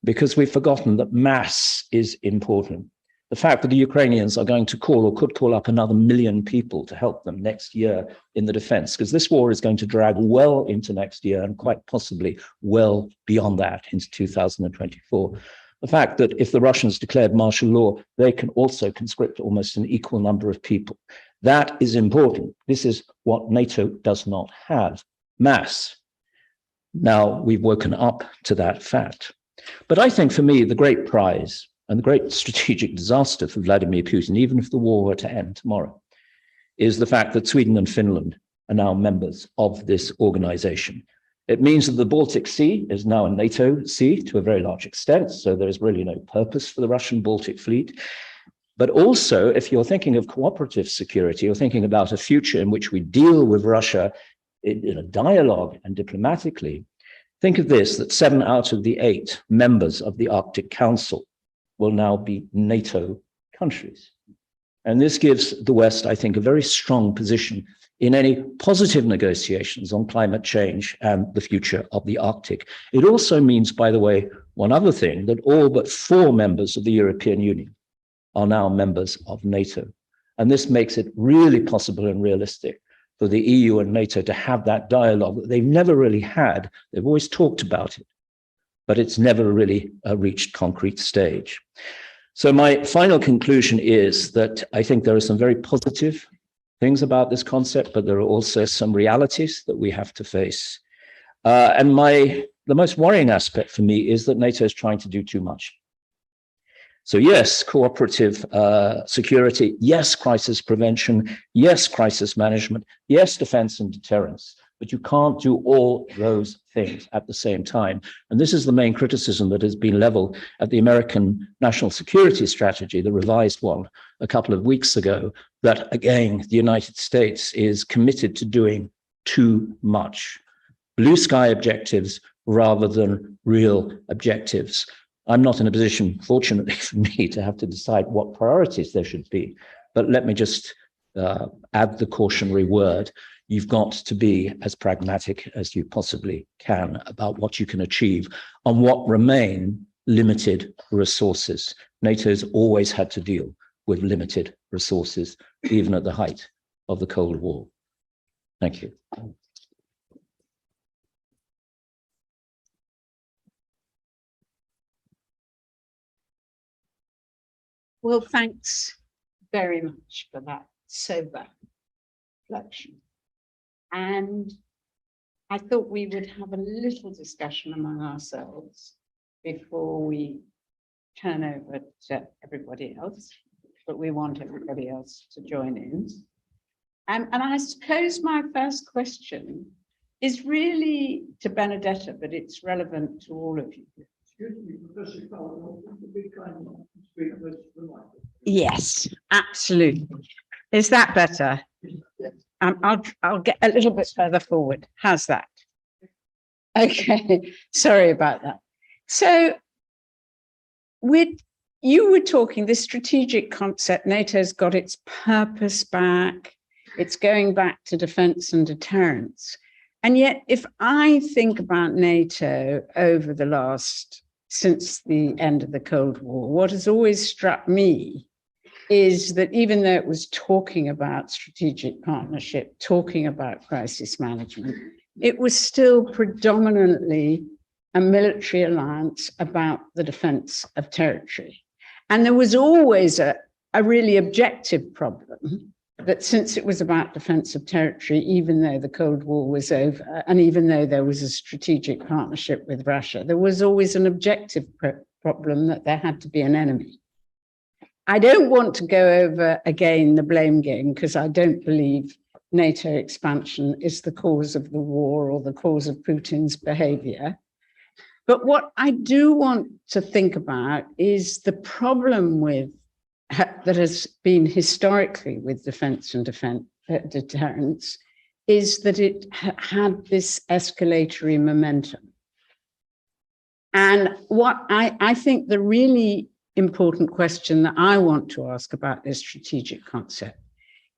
because we've forgotten that mass is important. The fact that the Ukrainians are going to call or could call up another 1 million people to help them next year in the defense, because this war is going to drag well into next year and quite possibly well beyond that into 2024. The fact that if the Russians declared martial law, they can also conscript almost an equal number of people. That is important. This is what NATO does not have, mass. Now we've woken up to that fact. But I think for me, the great prize and the great strategic disaster for Vladimir Putin, even if the war were to end tomorrow, is the fact that Sweden and Finland are now members of this organization. It means that the Baltic Sea is now a NATO sea to a very large extent, so there is really no purpose for the Russian Baltic fleet. But also, if you're thinking of cooperative security, you're thinking about a future in which we deal with Russia in a dialogue and diplomatically. Think of this, that 7 out of the 8 members of the Arctic Council will now be NATO countries. And this gives the West, I think, a very strong position in any positive negotiations on climate change and the future of the Arctic. It also means, by the way, one other thing, that all but 4 members of the European Union are now members of NATO. And this makes it really possible and realistic for the EU and NATO to have that dialogue that they've never really had. They've always talked about it, but it's never really reached concrete stage. So my final conclusion is that I think there are some very positive things about this concept, but there are also some realities that we have to face. And the most worrying aspect for me is that NATO is trying to do too much. So yes, cooperative security, yes, crisis prevention, yes, crisis management, yes, defense and deterrence, but you can't do all those things at the same time. And this is the main criticism that has been leveled at the American National Security Strategy, the revised one, a couple of weeks ago, that again, the United States is committed to doing too much. Blue sky objectives rather than real objectives. I'm not in a position, fortunately for me, to have to decide what priorities there should be. But let me just add the cautionary word. You've got to be as pragmatic as you possibly can about what you can achieve on what remain limited resources. NATO's always had to deal with limited resources, even at the height of the Cold War. Thank you. Well, thanks very much for that sober reflection. And I thought we would have a little discussion among ourselves before we turn over to everybody else, but we want everybody else to join in. And I suppose my first question is really to Benedetta, but it's relevant to all of you. Excuse me, Professor Kaldor, would you be kind enough to speak with the mic? Yes, absolutely. Is that better? I'll get a little bit further forward. How's that? Okay, sorry about that. So you were talking, this strategic concept, NATO's got its purpose back. It's going back to defense and deterrence. And yet, if I think about NATO over the since the end of the Cold War, what has always struck me is that even though it was talking about strategic partnership, talking about crisis management, it was still predominantly a military alliance about the defense of territory. And there was always a really objective problem that since it was about defense of territory, even though the Cold War was over, and even though there was a strategic partnership with Russia, there was always an objective problem that there had to be an enemy. I don't want to go over again the blame game, because I don't believe NATO expansion is the cause of the war or the cause of Putin's behavior. But what I do want to think about is the problem that has been historically with defense and deterrence is that it had this escalatory momentum. And what I think the really important question that I want to ask about this strategic concept,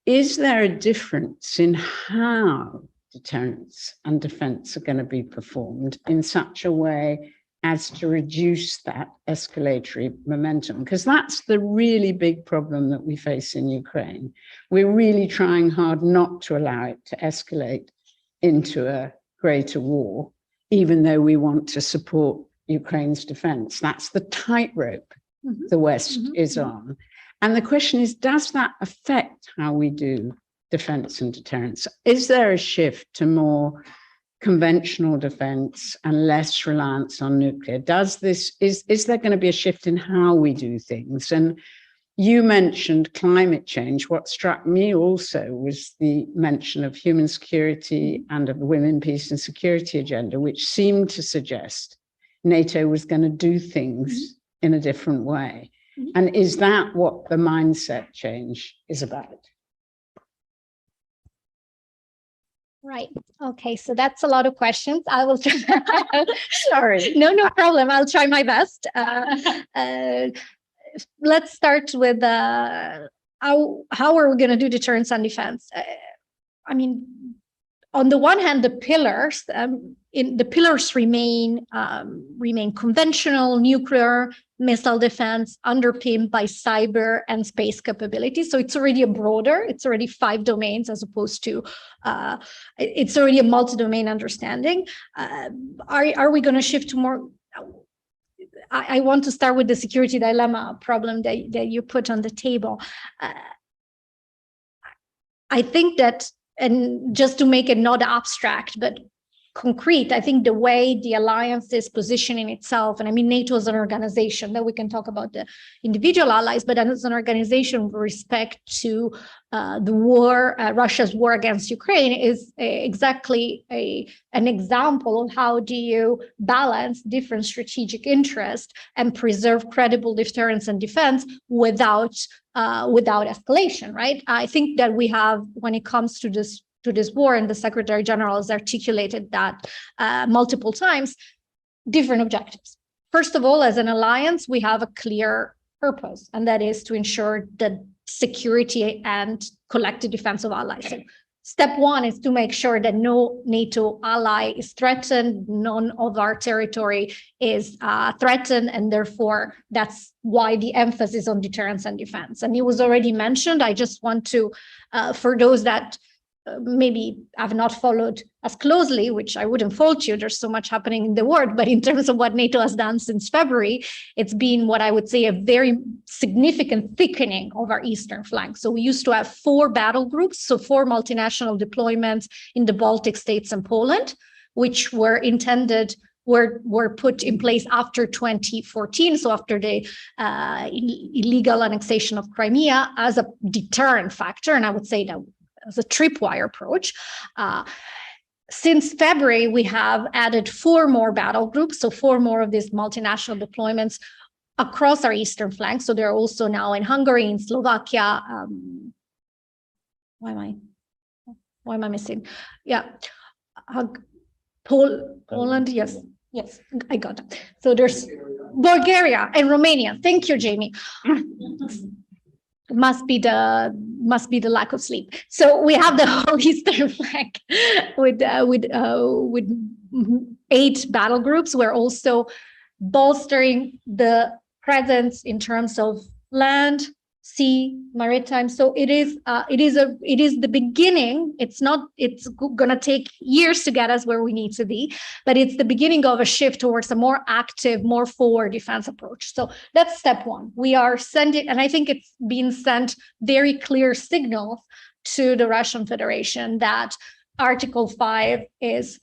is there a difference in how deterrence and defense are going to be performed in such a way as to reduce that escalatory momentum? Because that's the really big problem that we face in Ukraine. We're really trying hard not to allow it to escalate into a greater war, even though we want to support Ukraine's defense. That's the tightrope the West is on. And the question is, does that affect how we do defense and deterrence? Is there a shift to more conventional defense and less reliance on nuclear? Is there going to be a shift in how we do things? And you mentioned climate change. What struck me also was the mention of human security and of the women, peace and security agenda, which seemed to suggest NATO was going to do things in a different way. And is that what the mindset change is about? Right. Okay. So that's a lot of questions. I will try. Sorry. No problem. I'll try my best. Let's start with how are we going to do deterrence and defense? I mean, on the one hand, the pillars remain conventional, nuclear, missile defense, underpinned by cyber and space capabilities. So it's already it's already 5 domains as opposed to, it's already a multi-domain understanding. Are we going to shift to more? I want to start with the security dilemma problem that you put on the table. I think that, and just to make it not abstract, but concrete, I think the way the alliance is positioning itself, and I mean, NATO is an organization, that we can talk about the individual allies, but as an organization with respect to the war, Russia's war against Ukraine, is exactly an example of how do you balance different strategic interests and preserve credible deterrence and defense without escalation, right? I think that we have, when it comes to this war, and the Secretary General has articulated that multiple times, different objectives. First of all, as an alliance, we have a clear purpose, and that is to ensure the security and collective defense of allies. So step one is to make sure that no NATO ally is threatened, none of our territory is threatened, and therefore that's why the emphasis on deterrence and defense. And it was already mentioned. I just want to, for those that maybe I've not followed as closely, which I wouldn't fault you, there's so much happening in the world, but in terms of what NATO has done since February, it's been what I would say a very significant thickening of our eastern flank. So we used to have 4 battle groups, so 4 multinational deployments in the Baltic states and Poland, which were intended, were put in place after 2014, so after the illegal annexation of Crimea, as a deterrent factor, and I would say that as a tripwire approach. Since February, we have added 4 more battle groups, so 4 more of these multinational deployments across our eastern flank. So they're also now in Hungary, in Slovakia. Why am I missing? Yeah, Poland. Yes, I got it. So there's Bulgaria and Romania. Thank you, Jamie. Must be the lack of sleep. So we have the whole eastern flank with 8 battle groups. We're also bolstering the presence in terms of land, sea, maritime. So it is the beginning. It's going to take years to get us where we need to be, but it's the beginning of a shift towards a more active, more forward defense approach. So that's step one. We are sending, and I think it's been sent very clear signals to the Russian Federation that Article 5 is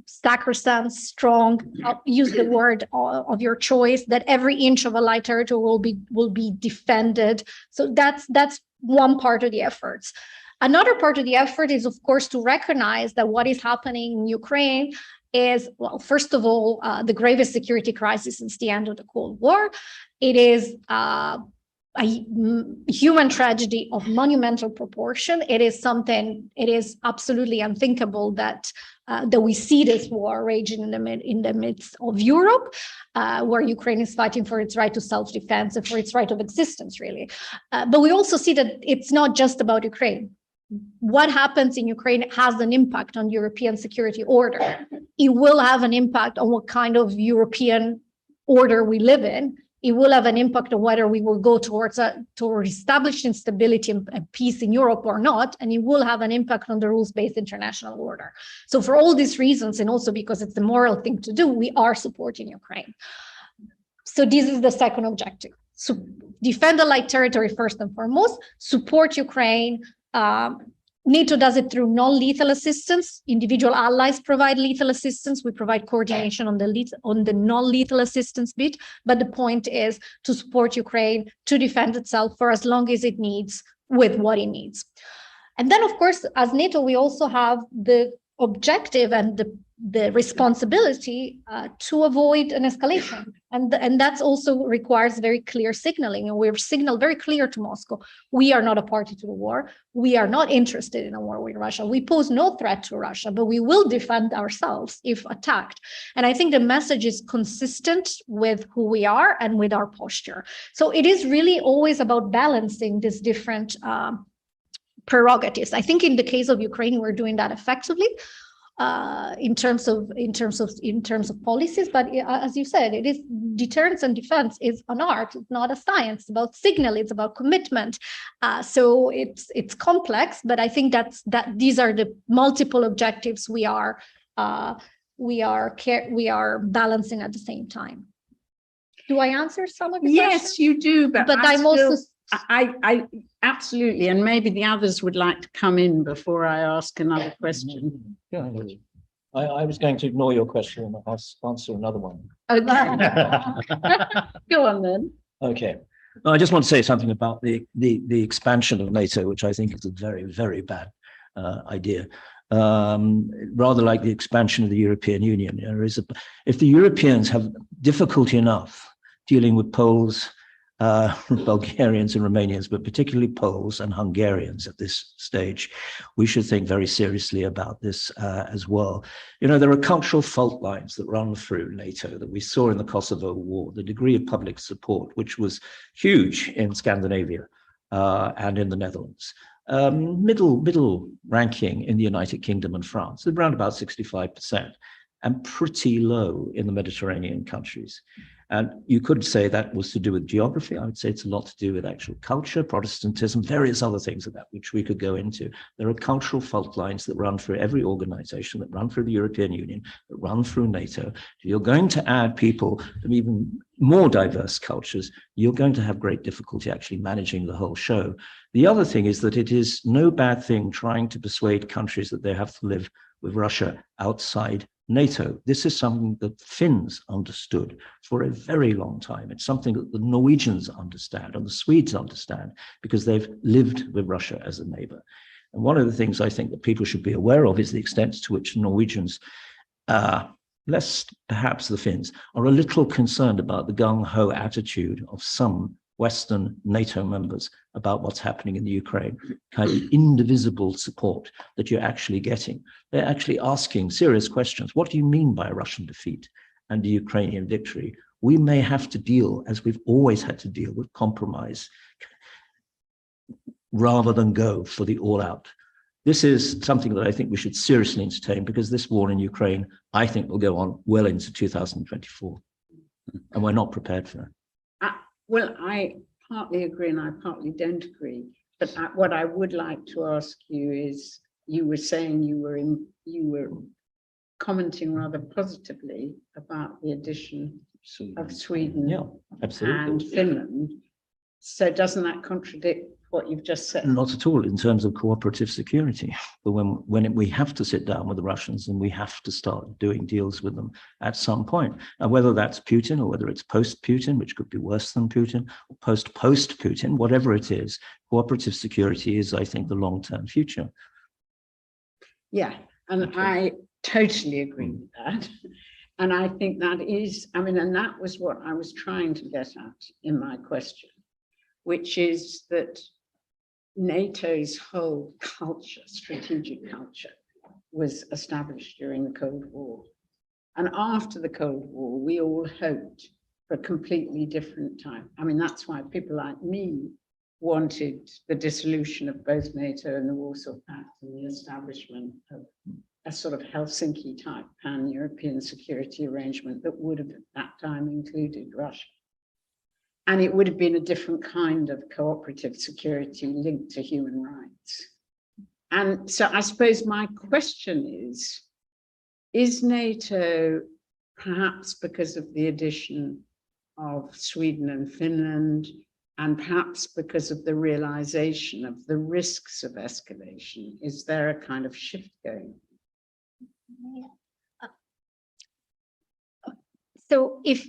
sacrosanct, strong, I'll use the word of your choice, that every inch of Allied territory will be defended. So that's one part of the efforts. Another part of the effort is, of course, to recognize that what is happening in Ukraine is, well, first of all, the gravest security crisis since the end of the Cold War. It is a human tragedy of monumental proportion. It is absolutely unthinkable that we see this war raging in the midst of Europe, where Ukraine is fighting for its right to self-defense and for its right of existence, really. But we also see that it's not just about Ukraine. what happens in Ukraine has an impact on European security order. It will have an impact on what kind of European order we live in. It will have an impact on whether we will go towards establishing stability and peace in Europe or not, and it will have an impact on the rules-based international order. So for all these reasons, and also because it's the moral thing to do, we are supporting Ukraine. So this is the second objective. So defend the light territory first and foremost, support Ukraine. NATO does it through non-lethal assistance. Individual allies provide lethal assistance. We provide coordination on the non-lethal assistance bit. But the point is to support Ukraine to defend itself for as long as it needs with what it needs. And then, of course, as NATO, we also have the objective and the responsibility to avoid an escalation. And that also requires very clear signaling. And we've signaled very clear to Moscow, we are not a party to the war. We are not interested in a war with Russia. We pose no threat to Russia, but we will defend ourselves if attacked. And I think the message is consistent with who we are and with our posture. So it is really always about balancing these different prerogatives. I think in the case of Ukraine, we're doing that effectively. In terms of policies, but as you said, it is deterrence and defense is an art, it's not a science. It's about signal, it's about commitment. So it's complex, but I think that these are the multiple objectives we are balancing at the same time. Do I answer some of the questions? Yes, you do, but I'm also. I absolutely, and maybe the others would like to come in before I ask another question. Yeah, I was going to ignore your question and answer another one. Okay. Go on then. Okay. I just want to say something about the expansion of NATO, which I think is a very, very bad idea. Rather like the expansion of the European Union. If the Europeans have difficulty enough dealing with Poles, Bulgarians and Romanians, but particularly Poles and Hungarians at this stage, we should think very seriously about this as well. You know, there are cultural fault lines that run through NATO that we saw in the Kosovo War, the degree of public support, which was huge in Scandinavia and in the Netherlands. Middle ranking in the United Kingdom and France, around about 65%, and pretty low in the Mediterranean countries. And you could say that was to do with geography. I would say it's a lot to do with actual culture, Protestantism, various other things of that, which we could go into. There are cultural fault lines that run through every organization, that run through the European Union, that run through NATO. If you're going to add people from even more diverse cultures, you're going to have great difficulty actually managing the whole show. The other thing is that it is no bad thing trying to persuade countries that they have to live with Russia outside NATO. This is something that Finns understood for a very long time. It's something that the Norwegians understand and the Swedes understand because they've lived with Russia as a neighbor. And one of the things I think that people should be aware of is the extent to which Norwegians, less perhaps the Finns, are a little concerned about the gung-ho attitude of some Western NATO members about what's happening in the Ukraine, kind of indivisible support that you're actually getting. They're actually asking serious questions. What do you mean by a Russian defeat and a Ukrainian victory? We may have to deal, as we've always had to deal, with compromise rather than go for the all-out. This is something that I think we should seriously entertain because this war in Ukraine, I think, will go on well into 2024, and we're not prepared for it. Well, I partly agree and I partly don't agree. But what I would like to ask you is, you were saying you were commenting rather positively about the addition of Sweden, yeah, absolutely, and Finland. So doesn't that contradict what you've just said? Not at all in terms of cooperative security. But when we have to sit down with the Russians and we have to start doing deals with them at some point, and whether that's Putin or whether it's post-Putin, which could be worse than Putin, or post-Putin, whatever it is, cooperative security is, I think, the long-term future. Yeah, and I totally agree with that. And I think that is, I mean, and that was what I was trying to get at in my question, which is that NATO's whole culture, strategic culture, was established during the Cold War. And after the Cold War, we all hoped for a completely different time. I mean, that's why people like me wanted the dissolution of both NATO and the Warsaw Pact and the establishment of a sort of Helsinki type pan-European security arrangement that would have at that time included Russia. And it would have been a different kind of cooperative security linked to human rights. And so I suppose my question is NATO, perhaps because of the addition of Sweden and Finland, and perhaps because of the realization of the risks of escalation, is there a kind of shift going on? So if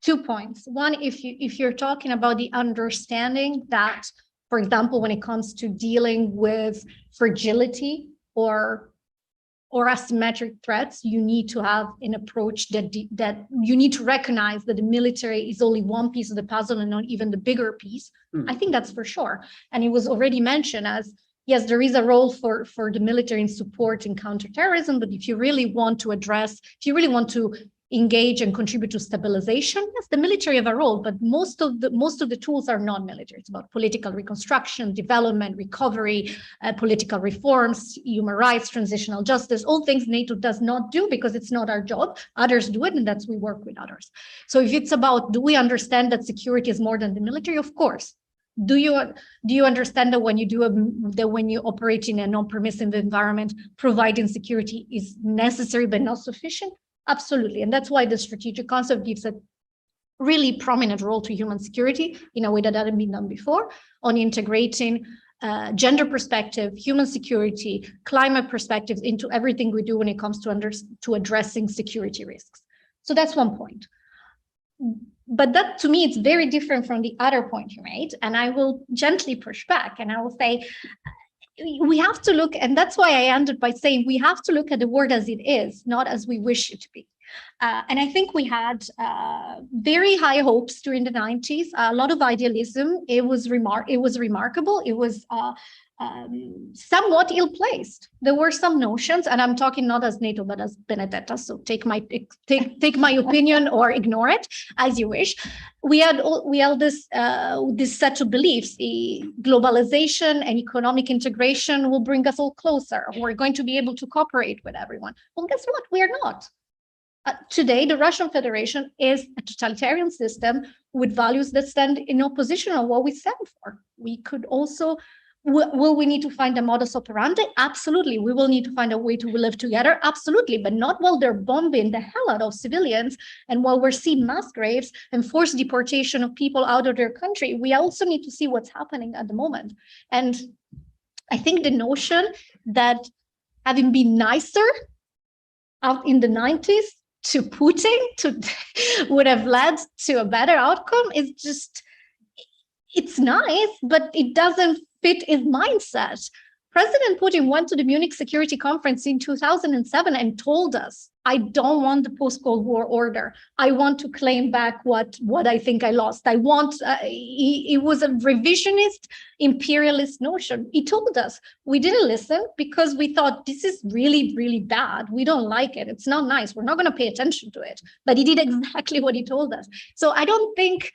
2 points. One, if you're talking about the understanding that, for example, when it comes to dealing with fragility or asymmetric threats, you need to have an approach that you need to recognize that the military is only one piece of the puzzle and not even the bigger piece. I think that's for sure. And it was already mentioned as, yes, there is a role for the military in supporting counterterrorism, but if you really want to engage and contribute to stabilization, yes, the military have a role, but most of the tools are non-military. It's about political reconstruction, development, recovery, political reforms, human rights, transitional justice, all things NATO does not do because it's not our job. Others do it, and that's we work with others. So if it's about, do we understand that security is more than the military? Of course. Do you understand that when you operate in a non-permissive environment, providing security is necessary but not sufficient? Absolutely. And that's why the strategic concept gives a really prominent role to human security in a way that hadn't been done before, on integrating gender perspective, human security, climate perspectives into everything we do when it comes to addressing security risks. So that's one point. But that, to me, it's very different from the other point you made. And I will gently push back and I will say, we have to look, and that's why I ended by saying we have to look at the world as it is, not as we wish it to be. And I think we had very high hopes during the 90s, a lot of idealism. It was remarkable. It was somewhat ill-placed. There were some notions, and I'm talking not as NATO, but as Benedetta, so take my opinion or ignore it as you wish. We had this set of beliefs. Globalization and economic integration will bring us all closer. We're going to be able to cooperate with everyone. Well, guess what? We are not. Today, the Russian Federation is a totalitarian system with values that stand in opposition of what we stand for. We could also, will we need to find a modus operandi? Absolutely. We will need to find a way to live together. Absolutely. But not while they're bombing the hell out of civilians and while we're seeing mass graves and forced deportation of people out of their country. We also need to see what's happening at the moment. And I think the notion that having been nicer out in the 90s to Putin would have led to a better outcome is just, it's nice, but it doesn't fit his mindset. President Putin went to the Munich Security Conference in 2007 and told us, I don't want the post-Cold War order. I want to claim back what I think I lost. I want, it was a revisionist imperialist notion. He told us, we didn't listen because we thought this is really, really bad. We don't like it. It's not nice. We're not going to pay attention to it. But he did exactly what he told us. So I don't think,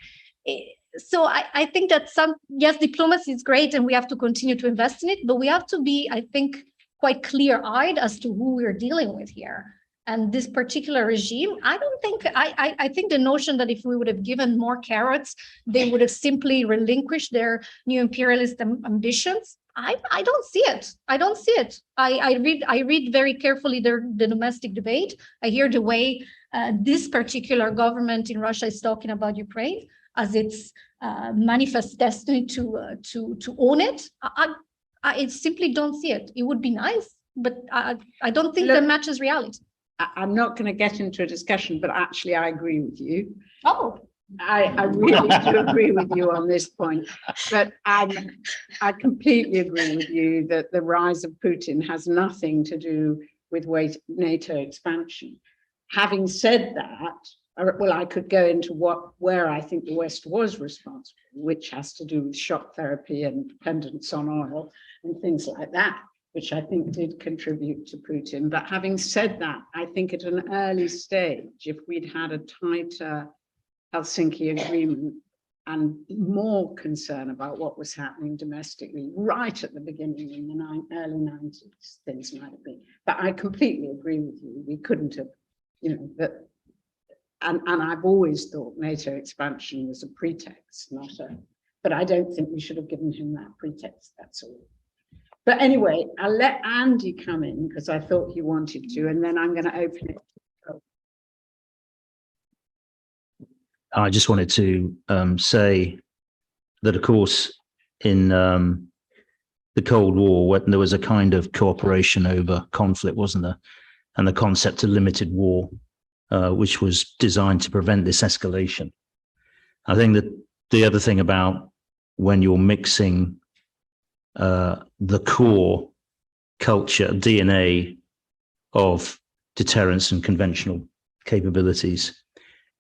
so I think that yes, diplomacy is great and we have to continue to invest in it, but we have to be, I think, quite clear-eyed as to who we're dealing with here. And this particular regime, I don't think, I think the notion that if we would have given more carrots, they would have simply relinquished their new imperialist ambitions. I don't see it. I don't see it. I read very carefully the domestic debate. I hear the way this particular government in Russia is talking about Ukraine as its manifest destiny to own it. I simply don't see it. It would be nice, but I don't think that matches reality. I'm not going to get into a discussion, but actually I agree with you. Oh, I really do agree with you on this point, but I completely agree with you that the rise of Putin has nothing to do with NATO expansion. Having said that, well, I could go into where I think the West was responsible, which has to do with shock therapy and dependence on oil and things like that, which I think did contribute to Putin. But having said that, I think at an early stage, if we'd had a tighter Helsinki agreement, and more concern about what was happening domestically right at the beginning in the early 90s, things might have been. But I completely agree with you. We couldn't have, you know, that. And I've always thought NATO expansion was a pretext, not a, but I don't think we should have given him that pretext, that's all. But anyway, I'll let Andy come in because I thought he wanted to, and then I'm going to open it. I just wanted to say that, of course, in the Cold War, when there was a kind of cooperation over conflict, wasn't there? And the concept of limited war, which was designed to prevent this escalation. I think that the other thing about when you're mixing the core culture, DNA of deterrence and conventional capabilities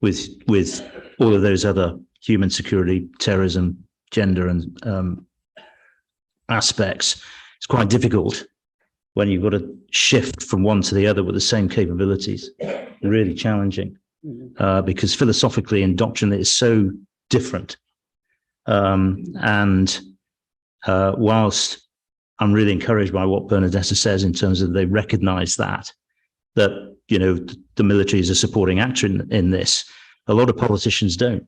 with all of those other human security, terrorism, gender and aspects, it's quite difficult when you've got to shift from one to the other with the same capabilities. Really challenging because philosophically and doctrinally it's so different. Whilst I'm really encouraged by what Benedetta says in terms of they recognize that, you know, the military is a supporting actor in this. A lot of politicians don't,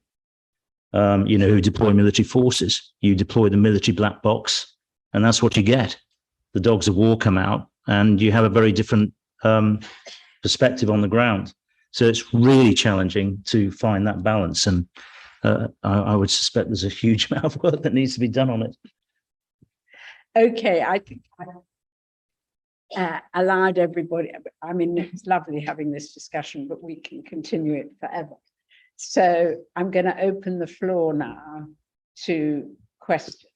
you know, who deploy military forces. You deploy the military black box and that's what you get. The dogs of war come out and you have a very different perspective on the ground. So it's really challenging to find that balance. And I would suspect there's a huge amount of work that needs to be done on it. Okay, I think I allowed everybody. I mean, it's lovely having this discussion, but we can continue it forever. So I'm going to open the floor now to questions.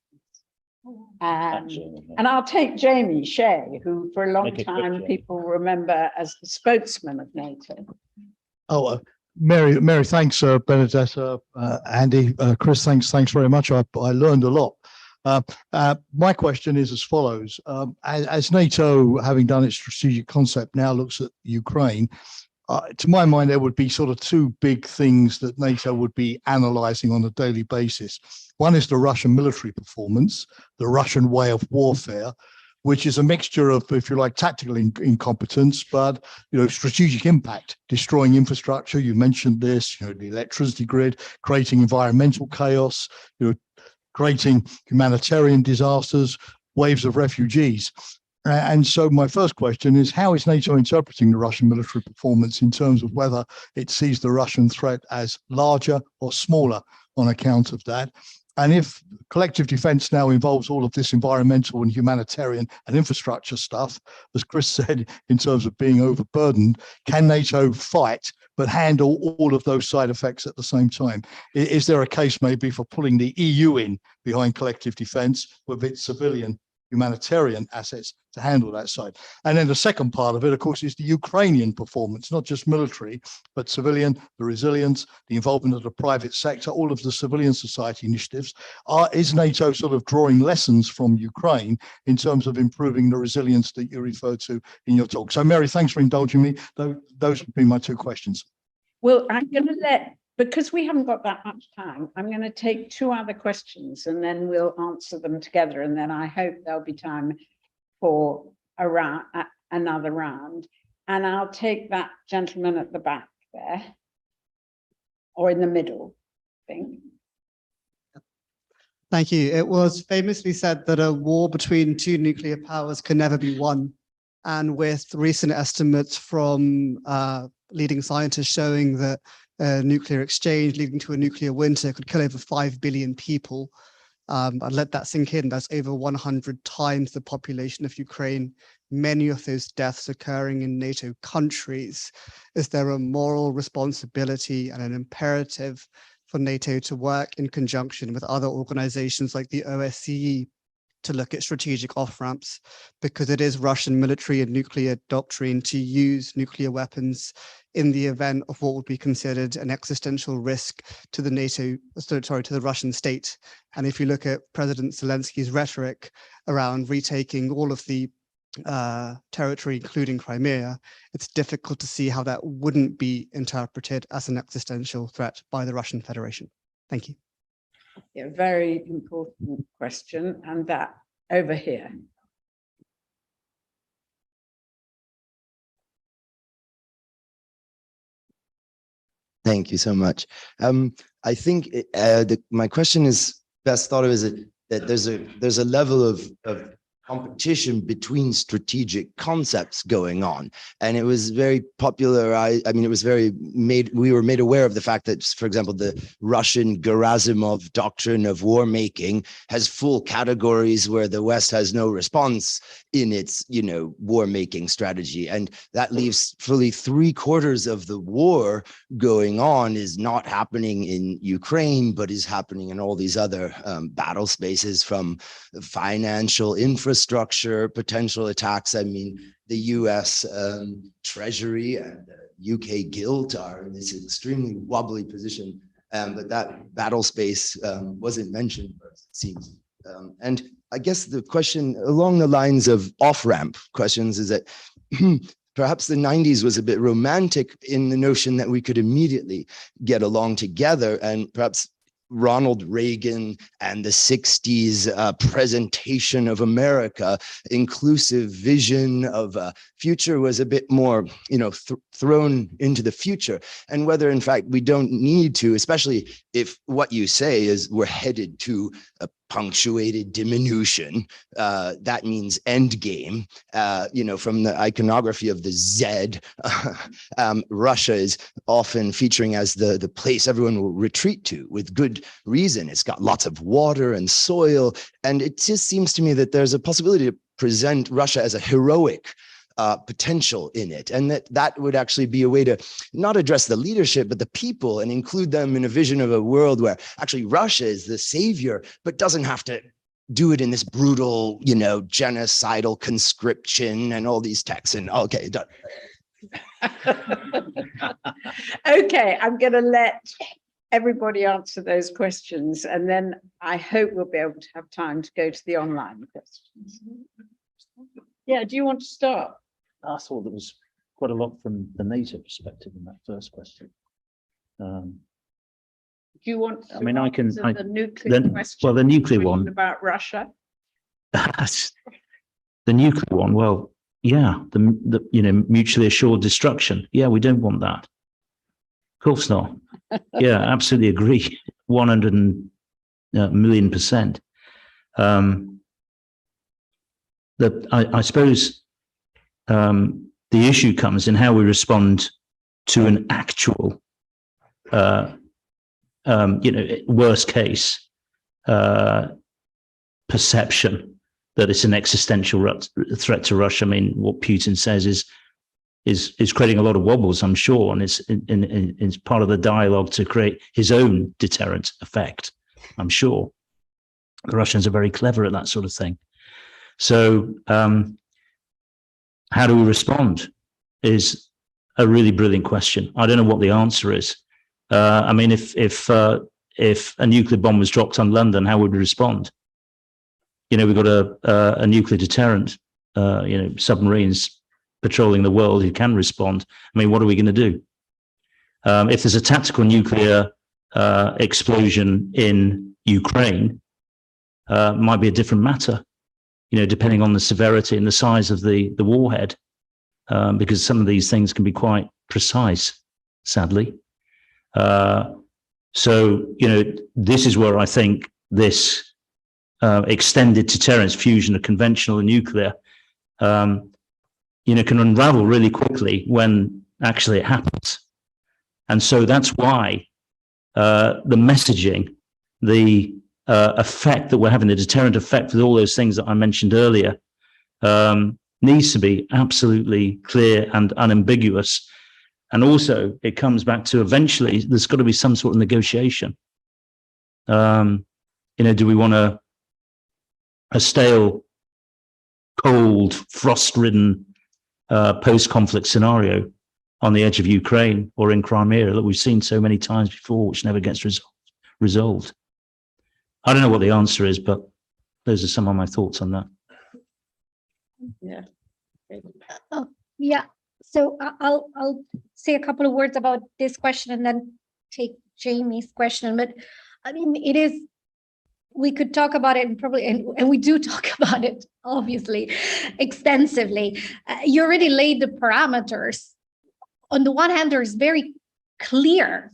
And I'll take Jamie Shea, who for a long time people remember as the spokesman of NATO. Oh, Mary, thanks, Benedetta, Andy, Chris, thanks very much. I learned a lot. My question is as follows. As NATO, having done its strategic concept, now looks at Ukraine, to my mind, there would be sort of two big things that NATO would be analyzing on a daily basis. One is the Russian military performance, the Russian way of warfare, which is a mixture of, if you like, tactical incompetence, but, you know, strategic impact, destroying infrastructure. You mentioned this, you know, the electricity grid, creating environmental chaos, you know, creating humanitarian disasters, waves of refugees. And so my first question is, how is NATO interpreting the Russian military performance in terms of whether it sees the Russian threat as larger or smaller on account of that? And if collective defense now involves all of this environmental and humanitarian and infrastructure stuff, as Chris said, in terms of being overburdened, can NATO fight but handle all of those side effects at the same time? Is there a case maybe for pulling the EU in behind collective defense with its civilian humanitarian assets to handle that side? And then the second part of it, of course, is the Ukrainian performance, not just military, but civilian, the resilience, the involvement of the private sector, all of the civilian society initiatives. Is NATO sort of drawing lessons from Ukraine in terms of improving the resilience that you referred to in your talk? So, Mary, thanks for indulging me. Those would be my two questions. Well, I'm going to because we haven't got that much time, I'm going to take two other questions and then we'll answer them together. And then I hope there'll be time for another round. And I'll take that gentleman at the back there, or in the middle, I think. Thank you. It was famously said that a war between two nuclear powers can never be won. And with recent estimates from leading scientists showing that nuclear exchange leading to a nuclear winter could kill over 5 billion people. I'd let that sink in. That's over 100 times the population of Ukraine. Many of those deaths occurring in NATO countries. Is there a moral responsibility and an imperative for NATO to work in conjunction with other organizations like the LSE to look at strategic off-ramps, because it is Russian military and nuclear doctrine to use nuclear weapons in the event of what would be considered an existential risk to the to the Russian state. And if you look at President Zelensky's rhetoric around retaking all of the territory, including Crimea, it's difficult to see how that wouldn't be interpreted as an existential threat by the Russian Federation. Thank you. A very important question, and that over here. Thank you so much. I think my question is best thought of as that there's a level of competition between strategic concepts going on, and it was very popular. I mean, it was very we were made aware of the fact that, for example, the Russian Gerasimov doctrine of war making has full categories where the West has no response in its, war making strategy, and that leaves fully 3/4 of the war going on is not happening in Ukraine, but is happening in all these other battle spaces, from financial infrastructure, potential attacks. I mean, the US Treasury and the UK Gilt are in this extremely wobbly position, but that battle space wasn't mentioned, but it seems. And I guess the question along the lines of off-ramp questions is that perhaps the 90s was a bit romantic in the notion that we could immediately get along together, and perhaps Ronald Reagan and the 60s presentation of America, inclusive vision of a future was a bit more, thrown into the future. And whether, in fact, we don't need to, especially if what you say is we're headed to a punctuated diminution, that means end game. From the iconography of the Z, Russia is often featuring as the place everyone will retreat to with good reason. It's got lots of water and soil, and it just seems to me that there's a possibility to present Russia as a heroic potential in it, and that would actually be a way to not address the leadership, but the people, and include them in a vision of a world where actually Russia is the savior, but doesn't have to do it in this brutal, genocidal conscription and all these texts. And okay, done. Okay, I'm going to let everybody answer those questions, and then I hope we'll be able to have time to go to the online questions. Yeah, do you want to start? I thought there was quite a lot from the NATO perspective in that first question. Do you want to I can. answer the nuclear question? Well, the nuclear one about Russia. The nuclear one. Well, yeah, the mutually assured destruction. Yeah, we don't want that. Of course not. Yeah, absolutely agree. 100 million %. I suppose the issue comes in how we respond to an actual, worst case perception that it's an existential threat to Russia. I mean, what Putin says is creating a lot of wobbles, I'm sure, and it's part of the dialogue to create his own deterrent effect. I'm sure the Russians are very clever at that sort of thing. So how do we respond is a really brilliant question. I don't know what the answer is. I mean, if a nuclear bomb was dropped on London, how would we respond? We've got a nuclear deterrent, submarines patrolling the world who can respond. I mean, what are we going to do? If there's a tactical nuclear explosion in Ukraine, might be a different matter, depending on the severity and the size of the warhead, because some of these things can be quite precise, sadly. So, this is where I think this extended deterrence, fusion of conventional and nuclear, can unravel really quickly when actually it happens. And so that's why the messaging, the effect that we're having, the deterrent effect with all those things that I mentioned earlier, needs to be absolutely clear and unambiguous. And also it comes back to eventually there's got to be some sort of negotiation. Do we want a stale, cold, frost-ridden post-conflict scenario on the edge of Ukraine or in Crimea that we've seen so many times before, which never gets resolved? I don't know what the answer is, but those are some of my thoughts on that. Yeah. Yeah. So I'll say a couple of words about this question and then take Jamie's question. But I mean, it is we could talk about it probably, and we do talk about it, obviously, extensively. You already laid the parameters. On the one hand, there's very clear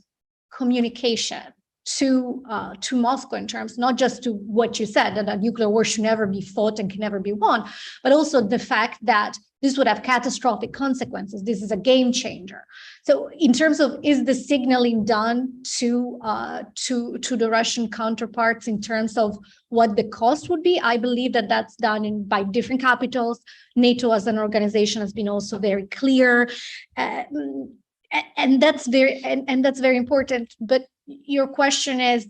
communication to Moscow in terms, not just to what you said, that a nuclear war should never be fought and can never be won, but also the fact that this would have catastrophic consequences. This is a game changer. So in terms of, is the signaling done to the Russian counterparts in terms of what the cost would be? I believe that that's done by different capitals. NATO as an organization has been also very clear. And that's very important. But your question is,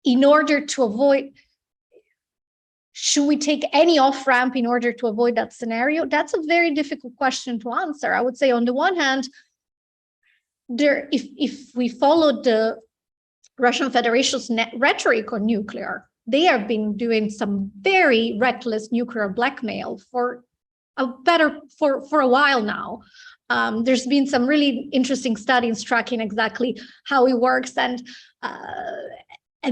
in order to avoid, should we take any off-ramp in order to avoid that scenario? That's a very difficult question to answer. I would say on the one hand, if we followed the Russian Federation's rhetoric on nuclear, they have been doing some very reckless nuclear blackmail for a while now. There's been some really interesting studies tracking exactly how it works, and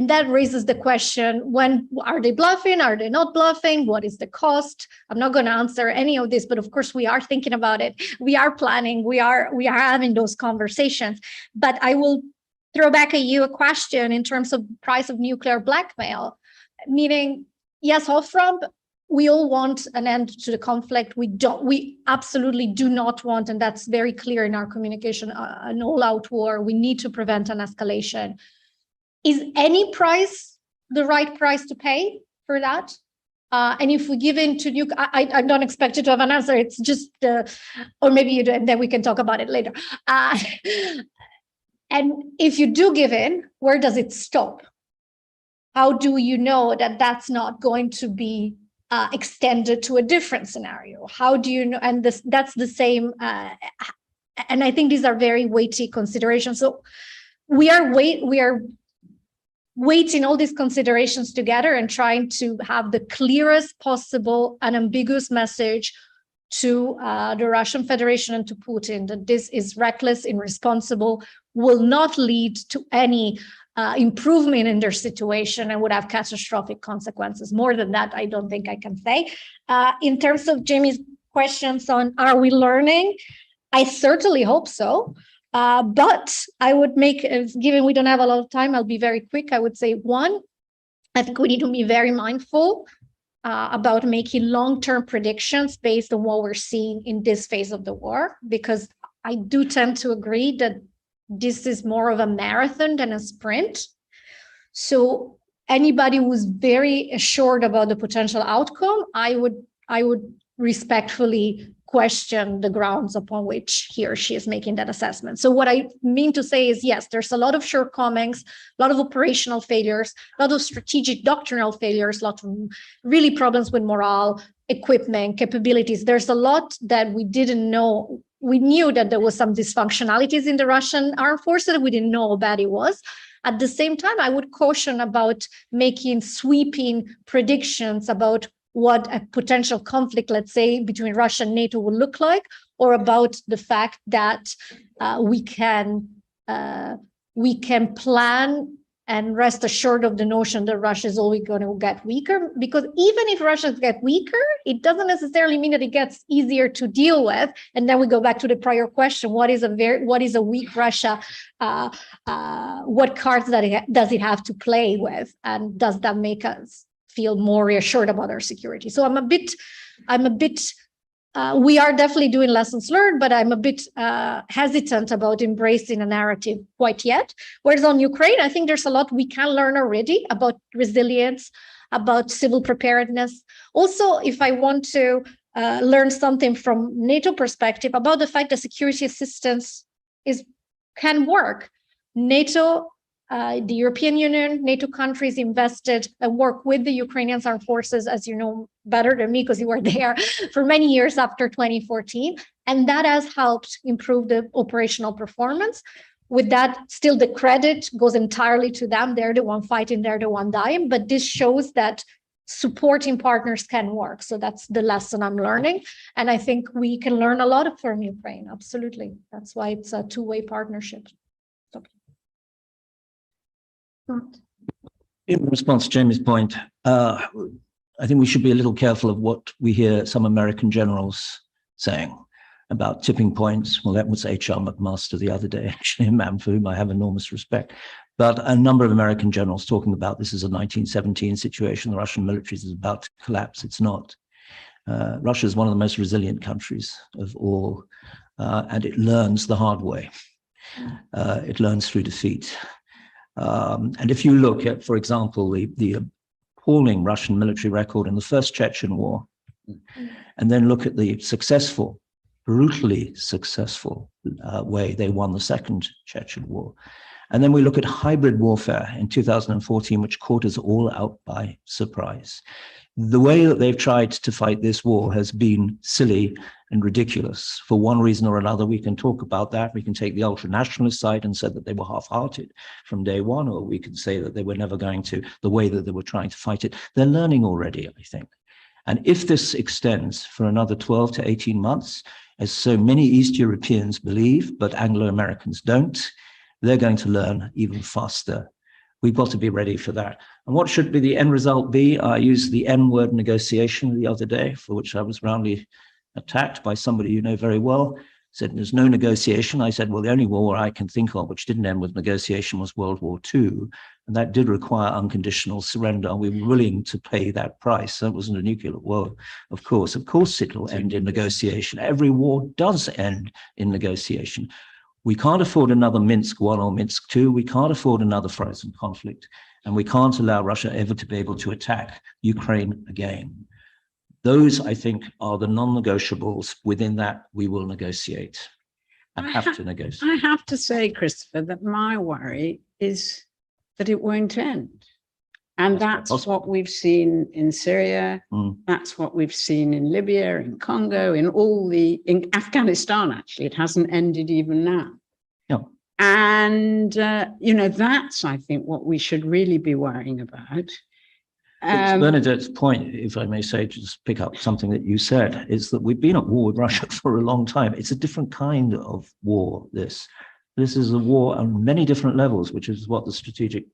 that raises the question: when are they bluffing? Are they not bluffing? What is the cost? I'm not going to answer any of this, but of course we are thinking about it. We are planning. We are having those conversations. But I will throw back at you a question in terms of price of nuclear blackmail, meaning yes, off-ramp. We all want an end to the conflict. We absolutely do not want, and that's very clear in our communication, an all-out war. We need to prevent an escalation. Is any price the right price to pay for that? And if we give in to nuke, I don't expect you to have an answer. It's just, or maybe you do, and then we can talk about it later. And if you do give in, where does it stop? How do you know that that's not going to be extended to a different scenario? How do you know? And that's the same. And I think these are very weighty considerations. So we are weighting all these considerations together and trying to have the clearest possible unambiguous message to the Russian Federation and to Putin that this is reckless, irresponsible, will not lead to any improvement in their situation and would have catastrophic consequences. More than that, I don't think I can say. In terms of Jamie's questions on are we learning, I certainly hope so. But I would make, given we don't have a lot of time, I'll be very quick. I would say, one, I think we need to be very mindful about making long-term predictions based on what we're seeing in this phase of the war, because I do tend to agree that this is more of a marathon than a sprint. So anybody who's very assured about the potential outcome, I would respectfully question the grounds upon which he or she is making that assessment. So what I mean to say is, yes, there's a lot of shortcomings, a lot of operational failures, a lot of strategic doctrinal failures, a lot of really problems with morale, equipment, capabilities. There's a lot that we didn't know. We knew that there was some dysfunctionalities in the Russian armed forces. We didn't know how bad it was. At the same time, I would caution about making sweeping predictions about what a potential conflict, let's say, between Russia and NATO would look like, or about the fact that we can plan and rest assured of the notion that Russia is always going to get weaker. Because even if Russia gets weaker, it doesn't necessarily mean that it gets easier to deal with. And then we go back to the prior question: what is a weak Russia? What cards does it have to play with, and does that make us feel more reassured about our security? So I'm a bit, we are definitely doing lessons learned, but I'm a bit hesitant about embracing a narrative quite yet. Whereas on Ukraine, I think there's a lot we can learn already about resilience, about civil preparedness. Also, if I want to learn something from NATO perspective about the fact that security assistance can work. NATO, the European Union, NATO countries invested and work with the Ukrainian armed forces, as you know better than me because you were there for many years after 2014. And that has helped improve the operational performance. With that, still the credit goes entirely to them. They're the one fighting, they're the one dying. But this shows that supporting partners can work. So that's the lesson I'm learning. And I think we can learn a lot from Ukraine. Absolutely. That's why it's a two-way partnership. In response to Jamie's point, I think we should be a little careful of what we hear some American generals saying about tipping points. Well, that was H.R. McMaster the other day, actually, a man for whom I have enormous respect. But a number of American generals talking about this as a 1917 situation. The Russian military is about to collapse. It's not. Russia is one of the most resilient countries of all, and it learns the hard way. It learns through defeat. And if you look at, for example, the appalling Russian military record in the first Chechen war, and then look at the successful, brutally successful way they won the second Chechen war, and then we look at hybrid warfare in 2014, which caught us all out by surprise. The way that they've tried to fight this war has been silly and ridiculous. For one reason or another, we can talk about that. We can take the ultra-nationalist side and say that they were half-hearted from day one, or we can say that they were never going to, the way that they were trying to fight it. They're learning already, I think. And if this extends for another 12 to 18 months, as so many East Europeans believe, but Anglo-Americans don't, they're going to learn even faster. We've got to be ready for that. And what should be the end result be? I used the N word negotiation the other day, for which I was roundly attacked by somebody you know very well. Said there's no negotiation. I said, well, the only war I can think of which didn't end with negotiation was World War II. And that did require unconditional surrender. We were willing to pay that price. That wasn't a nuclear war, of course. Of course, it will end in negotiation. Every war does end in negotiation. We can't afford another Minsk I or Minsk II. We can't afford another frozen conflict. And we can't allow Russia ever to be able to attack Ukraine again. Those, I think, are the non-negotiables. Within that, we will negotiate and have to negotiate. I have to say, Christopher, that my worry is that it won't end. And that's what we've seen in Syria. That's what we've seen in Libya, in Congo, in Afghanistan, actually. It hasn't ended even now. Yeah. And, that's, I think, what we should really be worrying about. Bernadette's point, if I may say, to just pick up something that you said, is that we've been at war with Russia for a long time. It's a different kind of war, this. This is a war on many different levels, which is what the strategic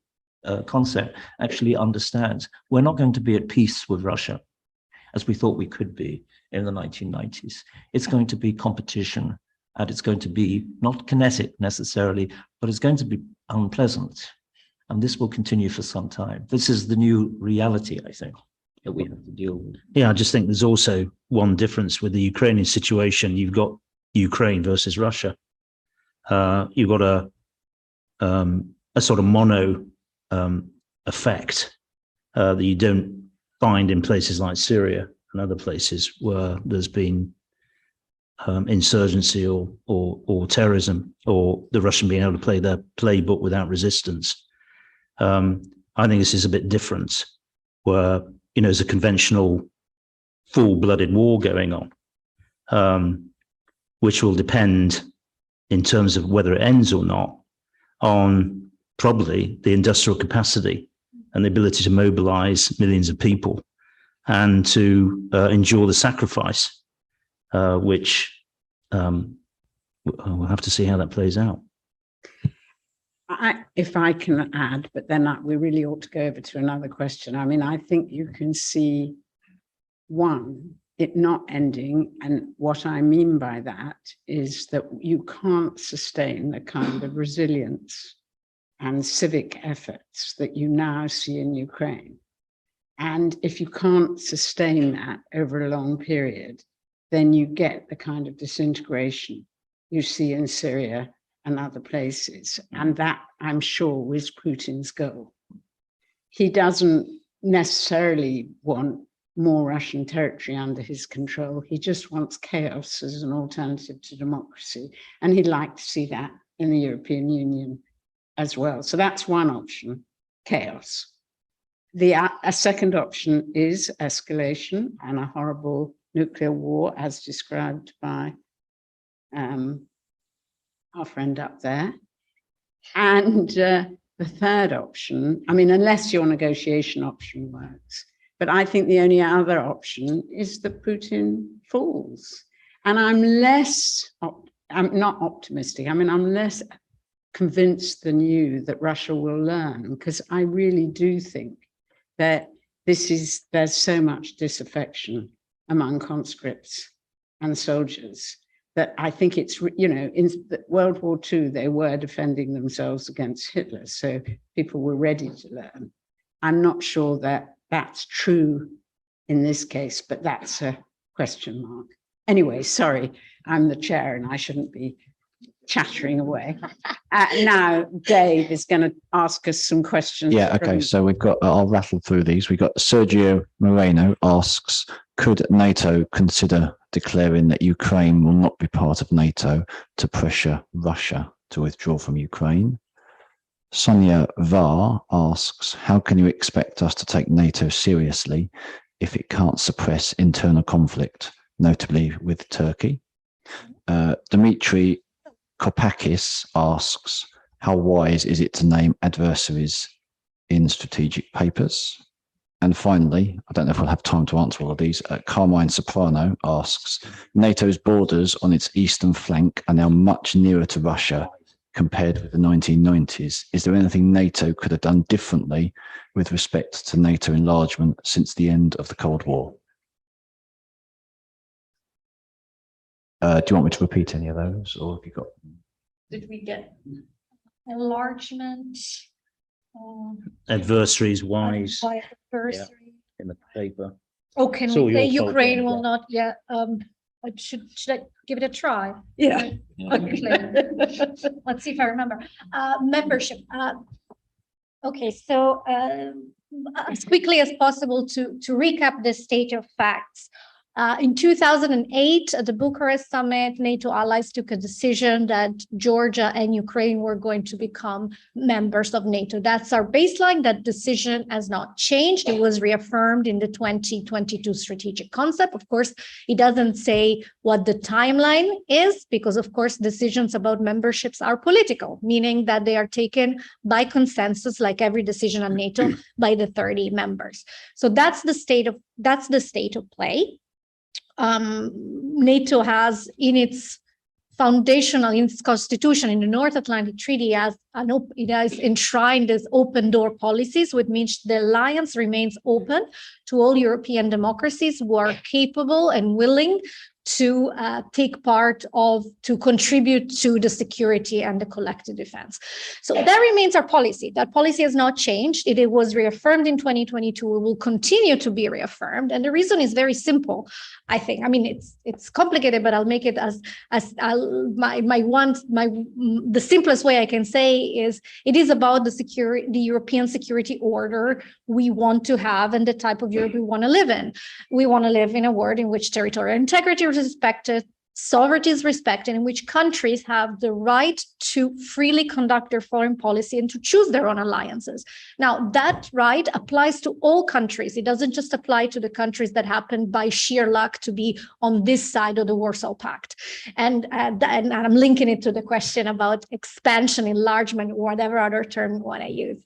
concept actually understands. We're not going to be at peace with Russia, as we thought we could be in the 1990s. It's going to be competition, and it's going to be not kinetic necessarily, but it's going to be unpleasant. And this will continue for some time. This is the new reality, I think, that we have to deal with. Yeah, I just think there's also one difference with the Ukrainian situation. You've got Ukraine versus Russia. You've got a sort of mono effect that you don't find in places like Syria and other places where there's been insurgency or terrorism, or the Russian being able to play their playbook without resistance. I think this is a bit different, where there's a conventional full-blooded war going on, which will depend in terms of whether it ends or not on probably the industrial capacity and the ability to mobilize millions of people and to endure the sacrifice, which we'll have to see how that plays out. If I can add, but then we really ought to go over to another question. I mean, I think you can see, one, it not ending. And what I mean by that is that you can't sustain the kind of resilience and civic efforts that you now see in Ukraine. And if you can't sustain that over a long period, then you get the kind of disintegration you see in Syria and other places. And that, I'm sure, was Putin's goal. He doesn't necessarily want more Russian territory under his control. He just wants chaos as an alternative to democracy. And he'd like to see that in the European Union as well. So that's one option, chaos. A second option is escalation and a horrible nuclear war, as described by our friend up there. And the third option, I mean, unless your negotiation option works, but I think the only other option is that Putin falls. And I'm not optimistic. I mean, I'm less convince the new that Russia will learn, because I really do think that there's so much disaffection among conscripts and soldiers that I think it's, in World War II, they were defending themselves against Hitler. So people were ready to learn. I'm not sure that that's true in this case, but that's a question mark. Anyway, sorry, I'm the chair and I shouldn't be chattering away. Now, Dave is going to ask us some questions. Yeah, okay. So we've got, I'll rattle through these. We've got Sergio Moreno asks, could NATO consider declaring that Ukraine will not be part of NATO to pressure Russia to withdraw from Ukraine? Sonia Var asks, how can you expect us to take NATO seriously if it can't suppress internal conflict, notably with Turkey? Dmitry Kopakis asks, how wise is it to name adversaries in strategic papers? And finally, I don't know if we'll have time to answer all of these. Carmine Soprano asks, NATO's borders on its eastern flank are now much nearer to Russia compared with the 1990s. Is there anything NATO could have done differently with respect to NATO enlargement since the end of the Cold War? Do you want me to repeat any of those, or have you got? Did we get enlargement? Adversaries wise. By adversary. In the paper. Oh, can So we say your fault, Ukraine then, will yeah. not yet? Should I give it a try? Yeah. Okay. Let's see if I remember. Membership. Okay, so as quickly as possible to recap the state of facts. In 2008, at the Bucharest summit, NATO allies took a decision that Georgia and Ukraine were going to become members of NATO. That's our baseline. That decision has not changed. It was reaffirmed in the 2022 strategic concept. Of course, it doesn't say what the timeline is, because of course, decisions about memberships are political, meaning that they are taken by consensus, like every decision on NATO, by the 30 members. So that's the state of play. NATO has in its foundational, in its constitution, in the North Atlantic Treaty, it has enshrined as open door policies, which means the alliance remains open to all European democracies who are capable and willing to take part of, to contribute to the security and the collective defense. So that remains our policy. That policy has not changed. It was reaffirmed in 2022. It will continue to be reaffirmed. And the reason is very simple, I think. I mean, it's complicated, but I'll make it the simplest way I can say is it is about the European security order we want to have and the type of Europe we want to live in. We want to live in a world in which territorial integrity is respected, sovereignty is respected, in which countries have the right to freely conduct their foreign policy and to choose their own alliances. Now, that right applies to all countries. It doesn't just apply to the countries that happen by sheer luck to be on this side of the Warsaw Pact. And I'm linking it to the question about expansion, enlargement, whatever other term you want to use.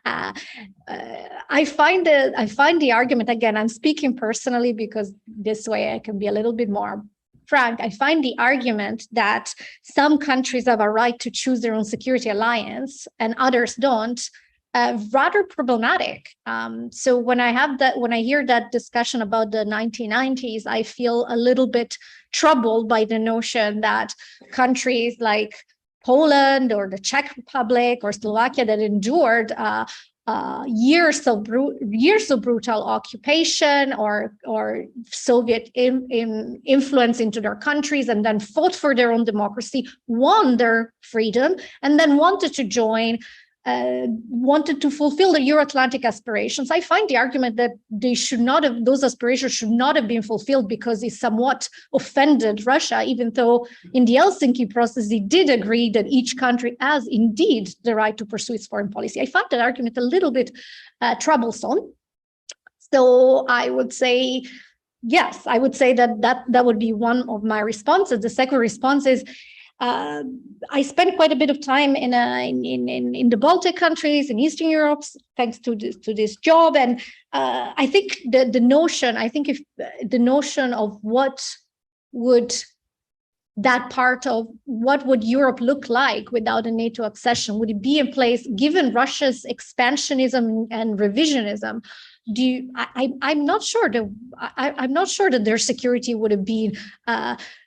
I find the argument, again, I'm speaking personally because this way I can be a little bit more frank. I find the argument that some countries have a right to choose their own security alliance and others don't, rather problematic. So when I hear that discussion about the 1990s, I feel a little bit troubled by the notion that countries like Poland or the Czech Republic or Slovakia that endured years of brutal occupation or Soviet influence into their countries and then fought for their own democracy, won their freedom, and then wanted to join, wanted to fulfill the Euro-Atlantic aspirations. I find the argument that those aspirations should not have been fulfilled because it somewhat offended Russia, even though in the Helsinki process, it did agree that each country has indeed the right to pursue its foreign policy. I find that argument a little bit troublesome. So I would say, yes, I would say that would be one of my responses. The second response is, I spent quite a bit of time in the Baltic countries in Eastern Europe, thanks to this job, and I think the notion of what would that part of what would Europe look like without a NATO accession? Would it be in place given Russia's expansionism and revisionism? I'm not sure that their security would have been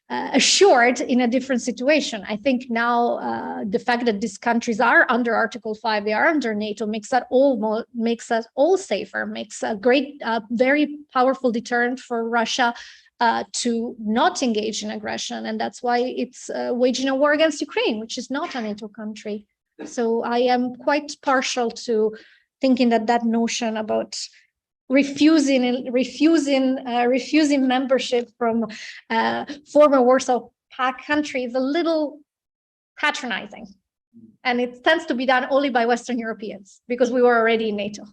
assured in a different situation. I think now the fact that these countries are under Article 5, they are under NATO, makes us all safer, makes a great, very powerful deterrent for Russia to not engage in aggression. And that's why it's waging a war against Ukraine, which is not a NATO country. So I am quite partial to thinking that notion about refusing membership from former Warsaw Pact countries a little patronizing. And it tends to be done only by Western Europeans because we were already in NATO.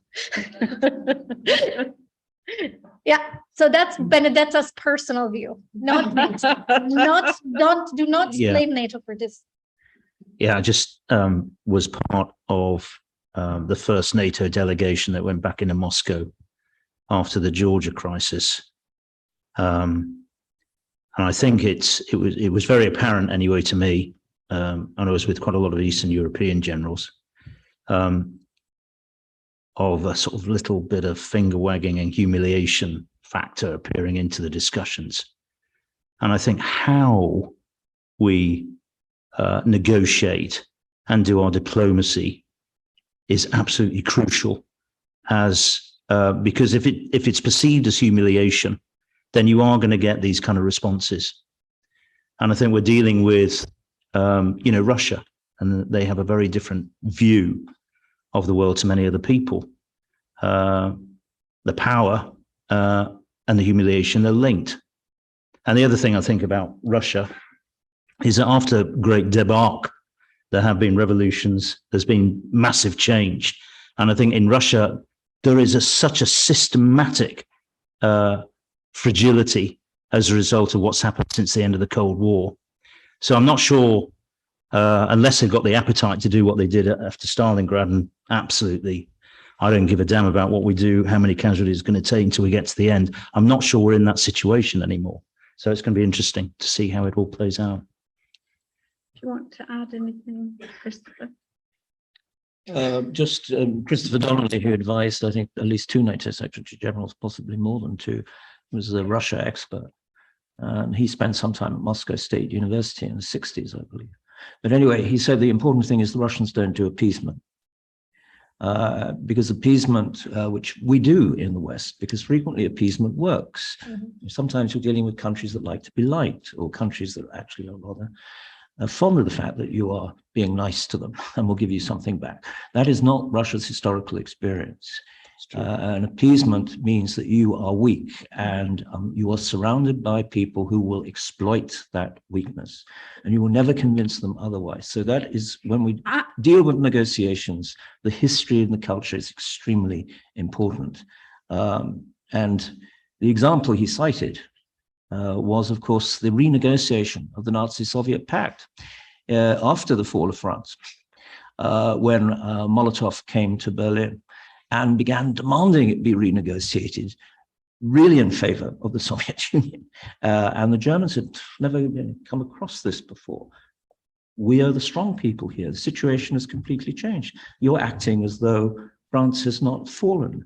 Yeah, so that's Benedetta's personal view, not NATO. Do not blame NATO for this. Yeah, I just was part of the first NATO delegation that went back into Moscow after the Georgia crisis, and I think it was very apparent anyway to me, and I was with quite a lot of Eastern European generals, of a sort of little bit of finger wagging and humiliation factor appearing into the discussions. And I think how we negotiate and do our diplomacy is absolutely crucial, because if it's perceived as humiliation, then you are going to get these kind of responses. And I think we're dealing with Russia, and they have a very different view of the world to many other people. The power and the humiliation are linked. And the other thing I think about Russia is that after great debacle, there have been revolutions, there's been massive change. And I think in Russia, there is such a systematic fragility as a result of what's happened since the end of the Cold War. So I'm not sure, unless they've got the appetite to do what they did after Stalingrad, and absolutely, I don't give a damn about what we do, how many casualties it's going to take until we get to the end. I'm not sure we're in that situation anymore. So it's going to be interesting to see how it all plays out. Do you want to add anything, Christopher? Christopher Donnelly, who advised, I think, at least 2 NATO Secretary Generals, possibly more than 2, was a Russia expert. And he spent some time at Moscow State University in the 60s, I believe. But anyway, he said the important thing is the Russians don't do appeasement. Because appeasement, which we do in the West, because frequently appeasement works. Mm-hmm. Sometimes you're dealing with countries that like to be liked, or countries that actually are rather fond of the fact that you are being nice to them and will give you something back. That is not Russia's historical experience. And appeasement means that you are weak, and you are surrounded by people who will exploit that weakness, and you will never convince them otherwise. So that is, when we deal with negotiations, the history and the culture is extremely important. And the example he cited was, of course, the renegotiation of the Nazi-Soviet pact after the fall of France, when Molotov came to Berlin and began demanding it be renegotiated, really in favor of the Soviet Union. And the Germans had never come across this before. We are the strong people here. The situation has completely changed. You're acting as though France has not fallen.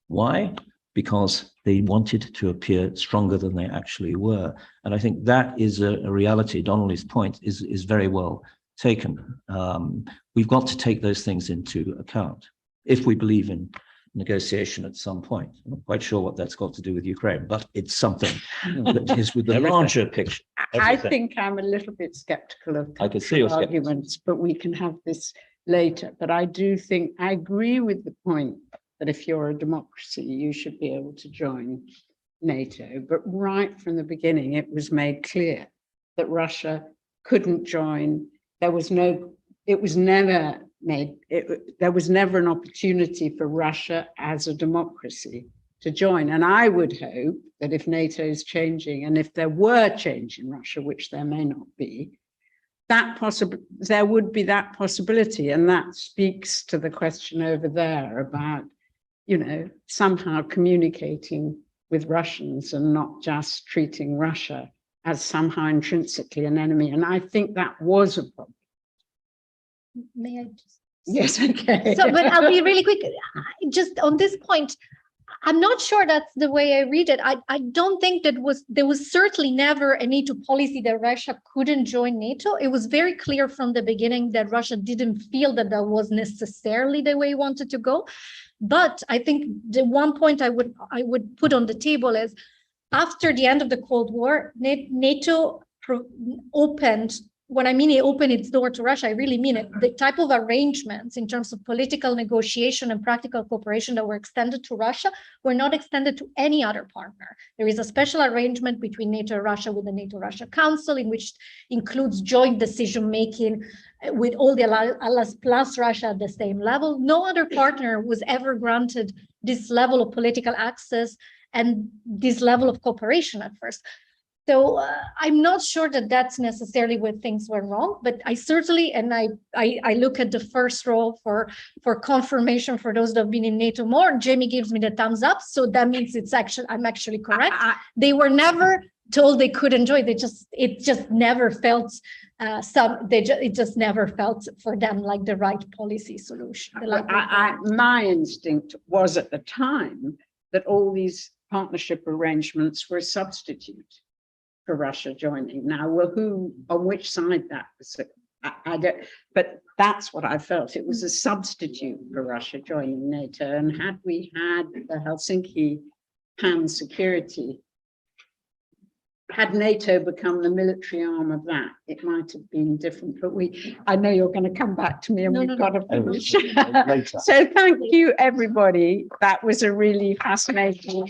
Why? Because they wanted to appear stronger than they actually were. And I think that is a reality. Donnelly's point is very well taken. We've got to take those things into account if we believe in negotiation at some point. I'm not quite sure what that's got to do with Ukraine, but it's something that is with the larger picture. I think I'm a little bit skeptical of arguments, but we can have this later. But I do think, I agree with the point that if you're a democracy, you should be able to join NATO. But right from the beginning, it was made clear that Russia couldn't join. There was never an opportunity for Russia as a democracy to join. And I would hope that if NATO is changing, and if there were change in Russia, which there may not be, there would be that possibility. And that speaks to the question over there about, somehow communicating with Russians and not just treating Russia as somehow intrinsically an enemy. And I think that was a problem. May I just? Yes, okay. So, but I'll be really quick. Just on this point, I'm not sure that's the way I read it. I don't think there was certainly never a NATO policy that Russia couldn't join NATO. It was very clear from the beginning that Russia didn't feel that that was necessarily the way it wanted to go. But I think the one point I would put on the table is, after the end of the Cold War, NATO opened. When I mean it opened its door to Russia, I really mean it. The type of arrangements in terms of political negotiation and practical cooperation that were extended to Russia were not extended to any other partner. There is a special arrangement between NATO and Russia with the NATO-Russia Council, in which includes joint decision-making with all the allies plus Russia at the same level. No other partner was ever granted this level of political access and this level of cooperation at first. So I'm not sure that that's necessarily where things went wrong, but I certainly, and I look at the first row for confirmation for those that have been in NATO more. Jamie gives me the thumbs up, so that means I'm actually correct. They were never told they couldn't join. It just never felt it just never felt for them like the right policy solution. My instinct was at the time that all these partnership arrangements were a substitute for Russia joining. Now, well, on which side that was, I don't, but that's what I felt. It was a substitute for Russia joining NATO. And had we had the Helsinki pan security, had NATO become the military arm of that, it might have been different. But I know you're going to come back to me, and we've got to finish. So thank you, everybody. That was a really fascinating